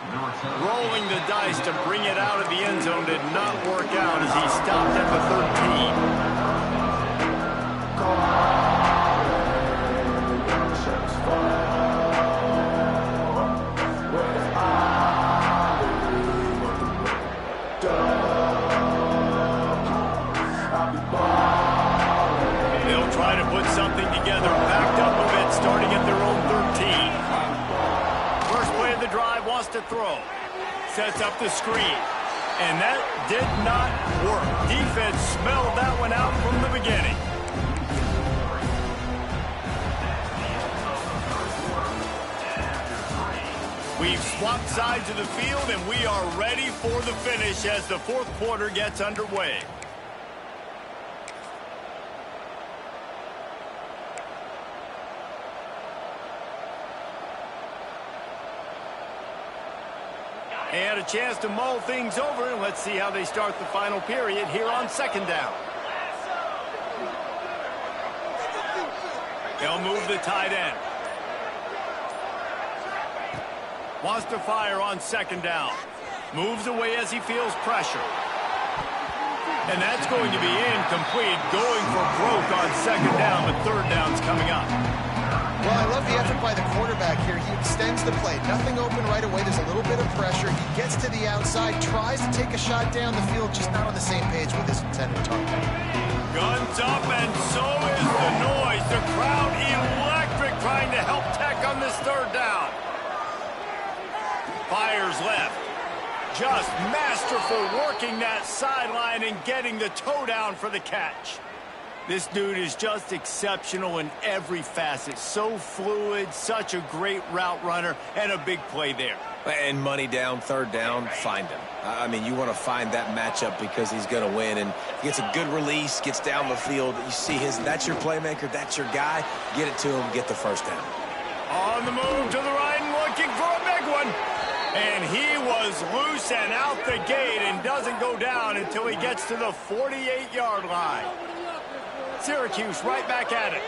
Rolling the dice to bring it out of the end zone did not work out as he stopped at the 13. They'll try to put something together, backed up a bit, starting at their own 13. First play of the drive, wants to throw. Sets up the screen. And that did not work. Defense smelled that one out from the beginning. swap sides of the field, and we are ready for the finish as the fourth quarter gets underway. And a chance to mull things over, and let's see how they start the final period here on second down. They'll move the tight end. Wants to fire on second down. Moves away as he feels pressure. And that's going to be incomplete. Going for broke on second down, but third down's coming up. Well, I love the effort by the quarterback here. He extends the play. Nothing open right away. There's a little bit of pressure. He gets to the outside, tries to take a shot down the field, just not on the same page with his intended target. Guns up, and so is the noise. The crowd electric, trying to help Tech on this third down. Fires left. Just masterful working that sideline and getting the toe down for the catch. This dude is just exceptional in every facet. So fluid, such a great route runner, and a big play there. And money down, third down, find him. I mean, you want to find that matchup because he's going to win. And he gets a good release, gets down the field. You see that's your playmaker, that's your guy. Get it to him, get the first down. On the move to the right and looking for a big one. And he was loose and out the gate and doesn't go down until he gets to the 48-yard line. Syracuse right back at it.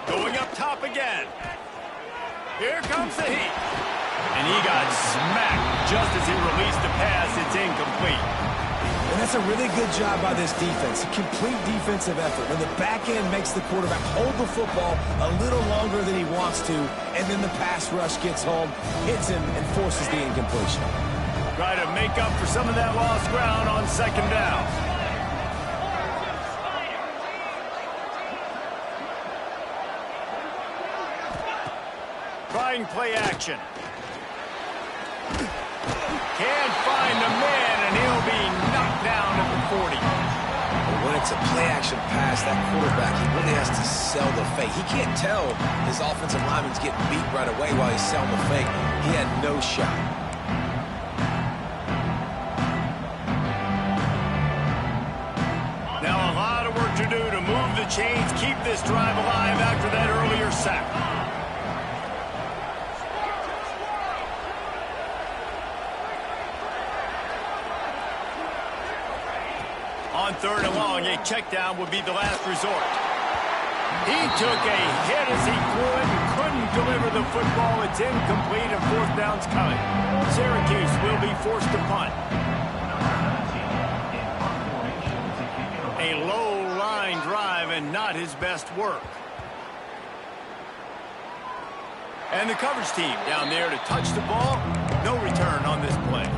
Going up top again. Here comes the heat. And he got smacked just as he released the pass. It's incomplete. And that's a really good job by this defense. A complete defensive effort. When the back end makes the quarterback hold the football a little longer than he wants to, and then the pass rush gets home, hits him, and forces the incompletion. Try to make up for some of that lost ground on second down. Trying play action. Can't find the man, and he'll be knocked down at the 40. When it's a play-action pass, that quarterback, he really has to sell the fake. He can't tell his offensive lineman's getting beat right away while he's selling the fake. He had no shot. Now a lot of work to do to move the chains, keep this drive alive after that earlier sack. On third and long, a check down would be the last resort. He took a hit as he threw it and couldn't deliver the football. It's incomplete and fourth down's coming. Syracuse will be forced to punt. A low line drive and not his best work. And the coverage team down there to touch the ball. No return on this play.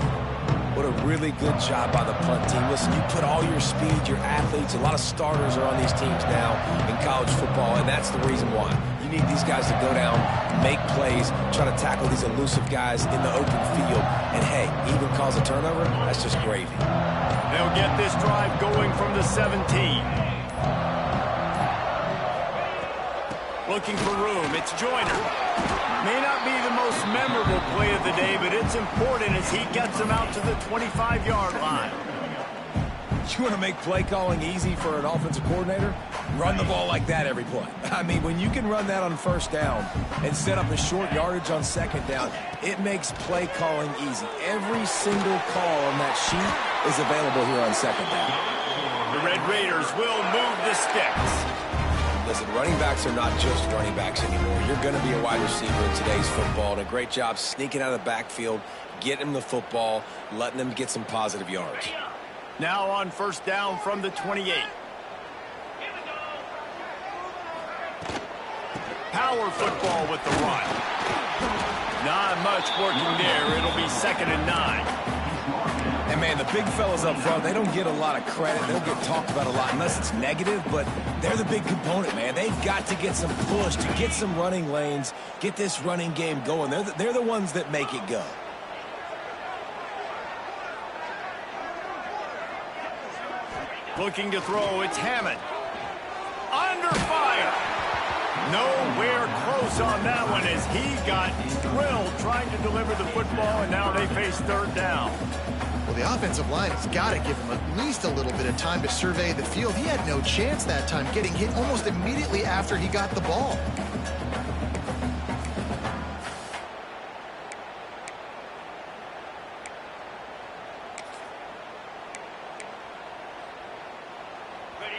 What a really good job by the punt team. Listen, you put all your speed, your athletes, a lot of starters are on these teams now in college football, and that's the reason why. You need these guys to go down, make plays, try to tackle these elusive guys in the open field, and hey, even cause a turnover, that's just gravy. They'll get this drive going from the 17. Looking for room, it's Joyner. May not be the most memorable play of the day, but it's important as he gets him out to the 25-yard line. You want to make play calling easy for an offensive coordinator? Run the ball like that every play. I mean, when you can run that on first down and set up a short yardage on second down, it makes play calling easy. Every single call on that sheet is available here on second down. The Red Raiders will move the sticks. Listen, running backs are not just running backs anymore. You're going to be a wide receiver in today's football, and a great job sneaking out of the backfield, getting them the football, letting them get some positive yards. Now on first down from the 28. Power football with the run. Not much working there. It'll be 2nd and 9. And, man, the big fellas up front, they don't get a lot of credit. They don't get talked about a lot unless it's negative, but they're the big component, man. They've got to get some push to get some running lanes, get this running game going. They're the ones that make it go. Looking to throw, it's Hammond. Under fire. Nowhere close on that one as he got drilled trying to deliver the football, and now they face third down. Well, the offensive line has got to give him at least a little bit of time to survey the field. He had no chance that time, getting hit almost immediately after he got the ball.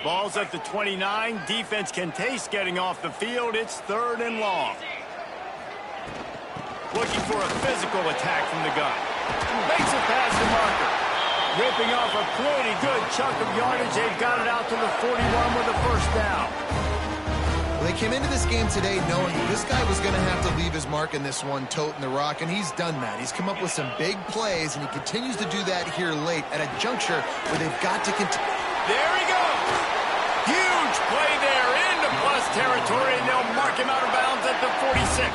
Ball's at the 29. Defense can taste getting off the field. It's third and long. Looking for a physical attack from the gun. Makes it past the marker. Ripping off a pretty good chunk of yardage. They've got it out to the 41 with a first down. Well, they came into this game today knowing this guy was going to have to leave his mark in this one, toting the rock, and he's done that. He's come up with some big plays, and he continues to do that here late at a juncture where they've got to continue. There he goes. Huge play there into plus territory, and they'll mark him out of bounds at the 46.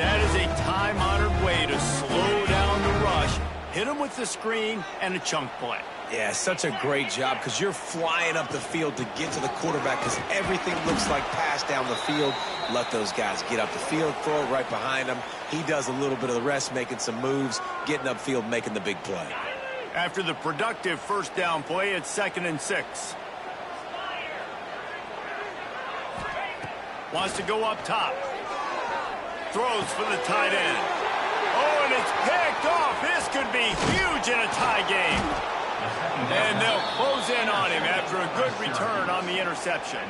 That is a time-honored way to slow down the rush, hit him with the screen, and a chunk play. Yeah, such a great job because you're flying up the field to get to the quarterback because everything looks like pass down the field. Let those guys get up the field, throw it right behind him. He does a little bit of the rest, making some moves, getting upfield, making the big play. After the productive first down play, it's 2nd and 6. Wants to go up top. Throws for the tight end. Oh, and it's picked off. This could be huge in a tie game. And they'll close in on him after a good return on the interception.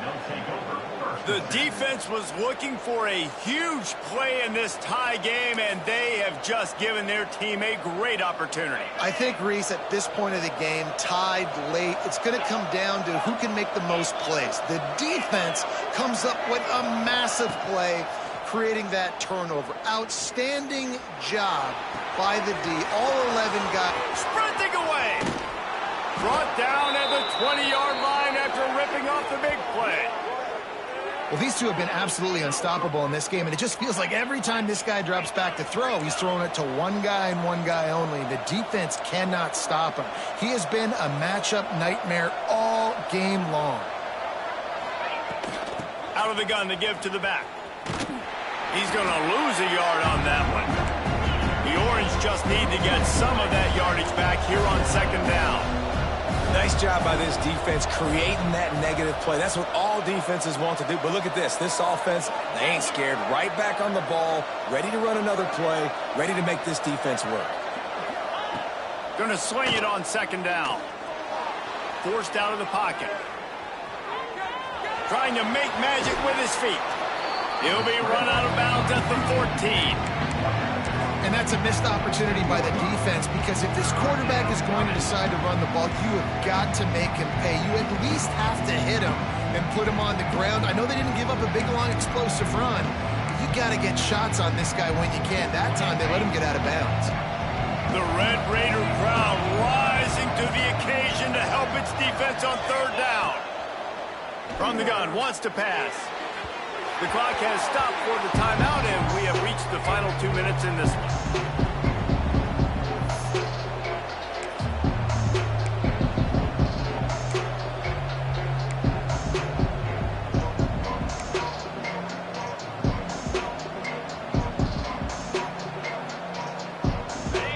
The defense was looking for a huge play in this tie game, and they have just given their team a great opportunity. I think, Reese, at this point of the game, tied late, it's going to come down to who can make the most plays. The defense comes up with a massive play, creating that turnover. Outstanding job by the D. All 11 got sprinting away. Brought down at the 20-yard line after ripping off the big play. Well, these two have been absolutely unstoppable in this game, and it just feels like every time this guy drops back to throw, he's throwing it to one guy and one guy only. The defense cannot stop him. He has been a matchup nightmare all game long. Out of the gun to give to the back. He's going to lose a yard on that one. The Orange just need to get some of that yardage back here on 2nd down. Nice job by this defense creating that negative play. That's what all defenses want to do. But look at this. This offense, they ain't scared. Right back on the ball, ready to run another play, ready to make this defense work. Going to swing it on 2nd down. Forced out of the pocket. Trying to make magic with his feet. He'll be run out of bounds at the 14. And that's a missed opportunity by the defense, because if this quarterback is going to decide to run the ball, you have got to make him pay. You at least have to hit him and put him on the ground. I know they didn't give up a big, long, explosive run, but you got to get shots on this guy when you can. That time, they let him get out of bounds. The Red Raider crowd rising to the occasion to help its defense on 3rd down. From the gun, wants to pass. The clock has stopped for the timeout, and we have reached the final 2 minutes in this one.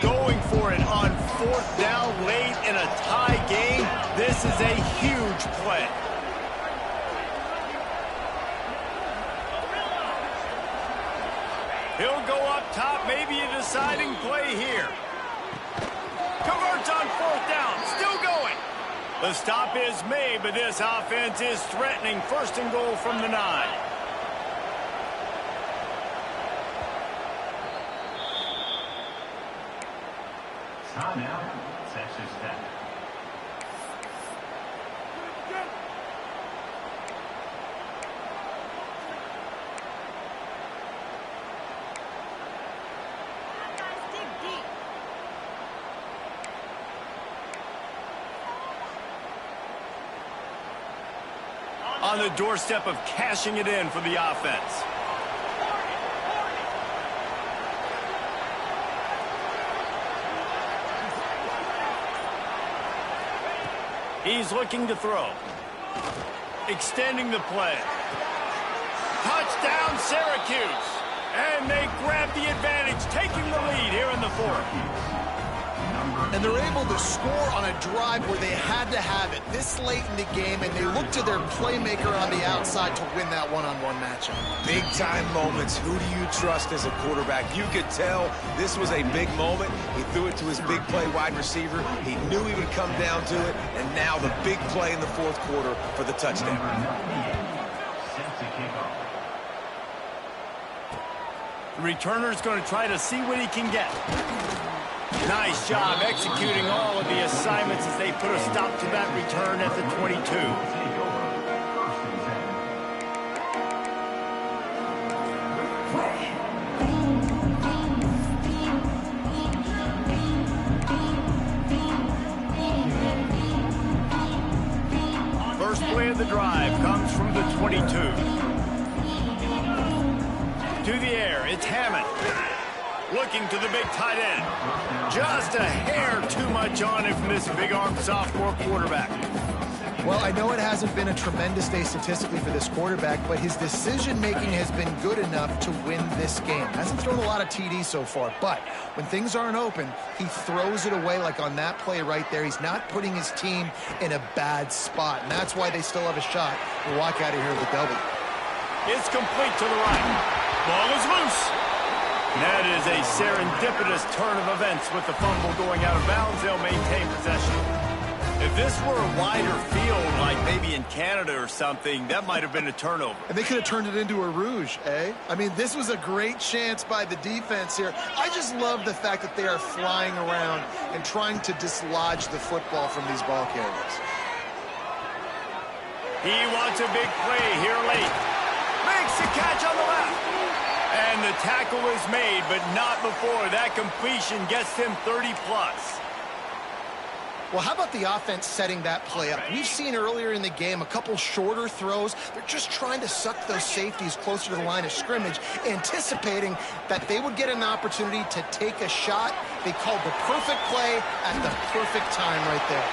Going for it on 4th down late in a tie game. This is a huge play. He'll go up top, maybe a deciding play here. Converts on 4th down, still going. The stop is made, but this offense is threatening 1st and goal from the 9. Timeout, Texas Tech. On the doorstep of cashing it in for the offense. He's looking to throw. Extending the play. Touchdown, Syracuse. And they grab the advantage, taking the lead here in the fourth. And they're able to score on a drive where they had to have it this late in the game, and they look to their playmaker on the outside to win that one-on-one matchup. Big-time moments. Who do you trust as a quarterback? You could tell this was a big moment. He threw it to his big play wide receiver. He knew he would come down to it, and now the big play in the fourth quarter for the touchdown. The returner's going to try to see what he can get. Nice job executing all of the assignments as they put a stop to that return at the 22. First play of the drive comes from the 22. To the air, it's Hammond. Looking to the big tight end. Just a hair too much on it from this big-armed sophomore quarterback. Well, I know it hasn't been a tremendous day statistically for this quarterback, but his decision-making has been good enough to win this game. Hasn't thrown a lot of TDs so far, but when things aren't open, he throws it away like on that play right there. He's not putting his team in a bad spot, and that's why they still have a shot to walk out of here with a W. It's complete to the right. Ball is loose. That is a serendipitous turn of events with the fumble going out of bounds. They'll maintain possession. If this were a wider field, like maybe in Canada or something, that might have been a turnover. And they could have turned it into a rouge, eh? I mean, this was a great chance by the defense here. I just love the fact that they are flying around and trying to dislodge the football from these ball carriers. He wants a big play here late. Makes the catch on the left. And the tackle is made, but not before that completion gets him 30-plus. Well, how about the offense setting that play up? We've seen earlier in the game a couple shorter throws. They're just trying to suck those safeties closer to the line of scrimmage, anticipating that they would get an opportunity to take a shot. They called the perfect play at the perfect time right there.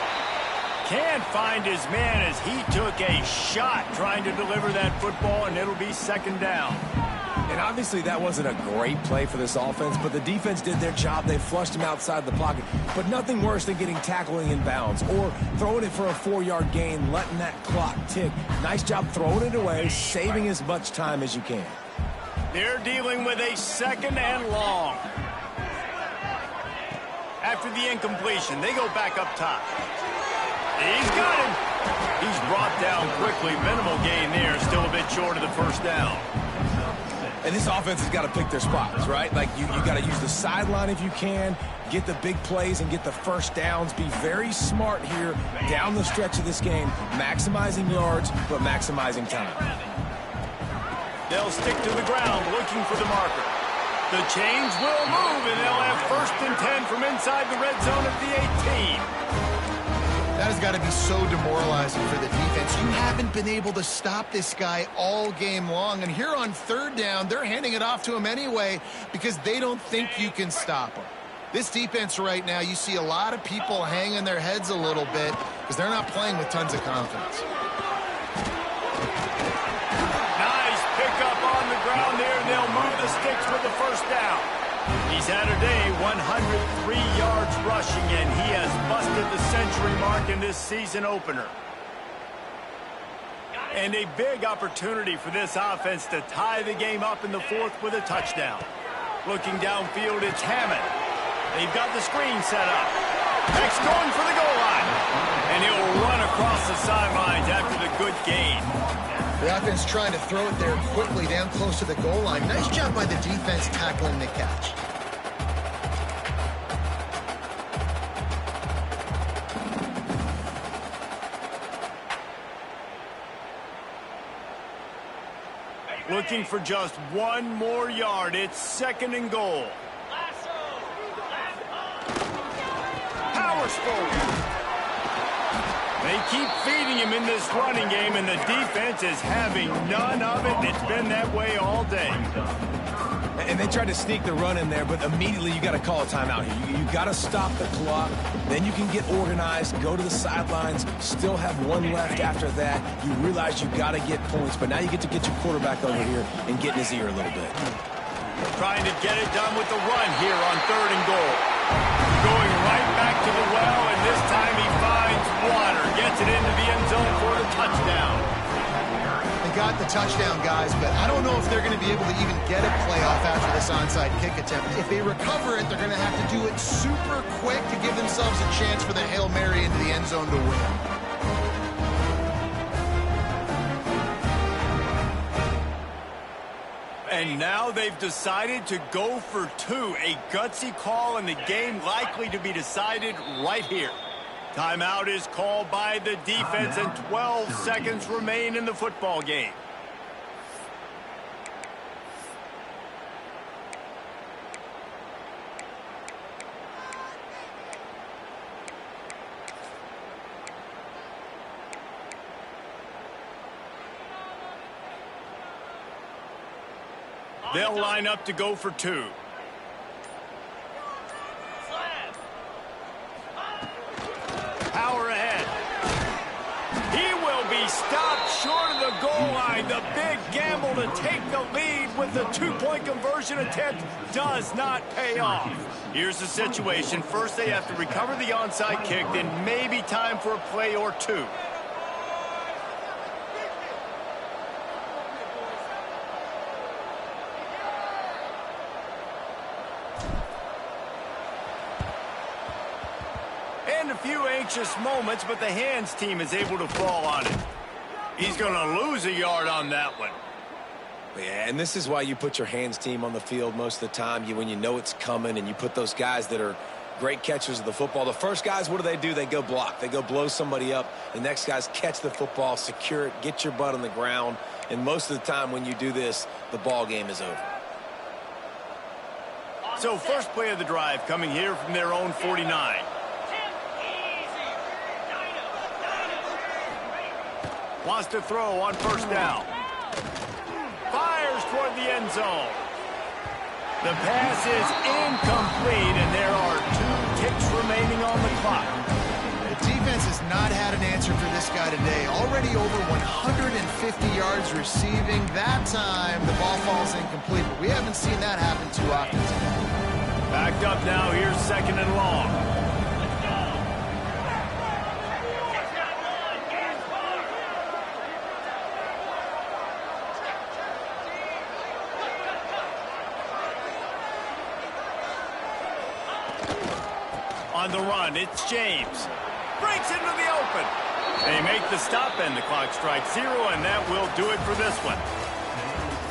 Can't find his man as he took a shot trying to deliver that football, and it'll be second down. And obviously that wasn't a great play for this offense, but the defense did their job. They flushed him outside the pocket. But nothing worse than getting tackling in bounds or throwing it for a 4-yard gain, letting that clock tick. Nice job throwing it away, saving as much time as you can. They're dealing with a second and long. After the incompletion, they go back up top. He's got him. He's brought down quickly. Minimal gain there, still a bit short of the first down. And this offense has got to pick their spots, right? Like, you got to use the sideline if you can, get the big plays and get the first downs. Be very smart here down the stretch of this game, maximizing yards, but maximizing time. They'll stick to the ground, looking for the marker. The chains will move, and they'll have 1st and 10 from inside the red zone at the 18. That has got to be so demoralizing for the defense. You haven't been able to stop this guy all game long. And here on 3rd down, they're handing it off to him anyway because they don't think you can stop him. This defense right now, you see a lot of people hanging their heads a little bit because they're not playing with tons of confidence. Nice pickup on the ground there. They'll move the sticks with the first down. He's had a day, 103 yards rushing, and he has busted the century mark in this season opener. And a big opportunity for this offense to tie the game up in the 4th with a touchdown. Looking downfield, it's Hammond. They've got the screen set up. Next going for the goal line. And he'll run across the sidelines after the good gain. The offense trying to throw it there quickly down close to the goal line. Nice job by the defense tackling the catch. Looking for just one more yard. It's 2nd and goal. Powers forward. They keep feeding him in this running game, and the defense is having none of it. It's been that way all day. and they tried to sneak the run in there, but immediately you got to call a timeout here. You got to stop the clock. Then you can get organized, go to the sidelines, still have one left after that. You realize you got to get points, but now you get to get your quarterback over here and get in his ear a little bit. Trying to get it done with the run here on 3rd and goal. Going right back to the well, and this time he finds water. Gets it into the end zone for the touchdown. They got the touchdown, guys, but I don't know if they're going to be able to even get a playoff after this onside kick attempt. If they recover it, they're going to have to do it super quick to give themselves a chance for the Hail Mary into the end zone to win. And now they've decided to go for 2. A gutsy call, and the game likely to be decided right here. Timeout is called by the defense, and 12 seconds remain in the football game. They'll line up to go for 2. Power ahead. He will be stopped short of the goal line. The big gamble to take the lead with the 2-point conversion attempt does not pay off. Here's the situation. First, they have to recover the onside kick, then maybe time for a play or 2. And a few anxious moments, but the hands team is able to fall on it. He's going to lose a yard on that one. Yeah, and this is why you put your hands team on the field most of the time. When you know it's coming, and you put those guys that are great catchers of the football. The first guys, what do? They go block. They go blow somebody up. The next guys catch the football, secure it, get your butt on the ground. And most of the time when you do this, the ball game is over. So first play of the drive coming here from their own 49. Wants to throw on 1st down. Fires toward the end zone. The pass is incomplete, and there are 2 ticks remaining on the clock. The defense has not had an answer for this guy today. Already over 150 yards receiving. That time, the ball falls incomplete, but we haven't seen that happen too often today. Backed up now. Here's 2nd and long. On the run, it's James. Breaks into the open. They make the stop, and the clock strikes 0, and that will do it for this one.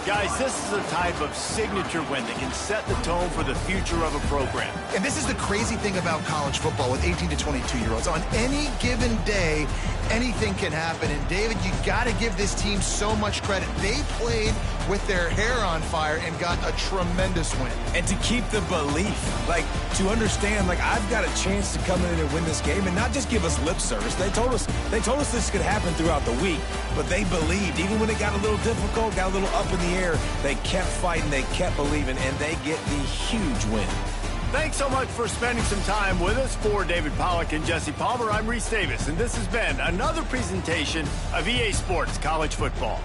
Guys, this is a type of signature win that can set the tone for the future of a program. And this is the crazy thing about college football with 18 to 22-year-olds. On any given day, anything can happen. And, David, you got to give this team so much credit. They played with their hair on fire and got a tremendous win. And to keep the belief, to understand, I've got a chance to come in and win this game and not just give us lip service. They told us this could happen throughout the week, but they believed. Even when it got a little difficult, got a little up in the air, they kept fighting, they kept believing, and they get the huge win. Thanks so much for spending some time with us. For David Pollack and Jesse Palmer, I'm Reese Davis, and this has been another presentation of EA Sports College Football.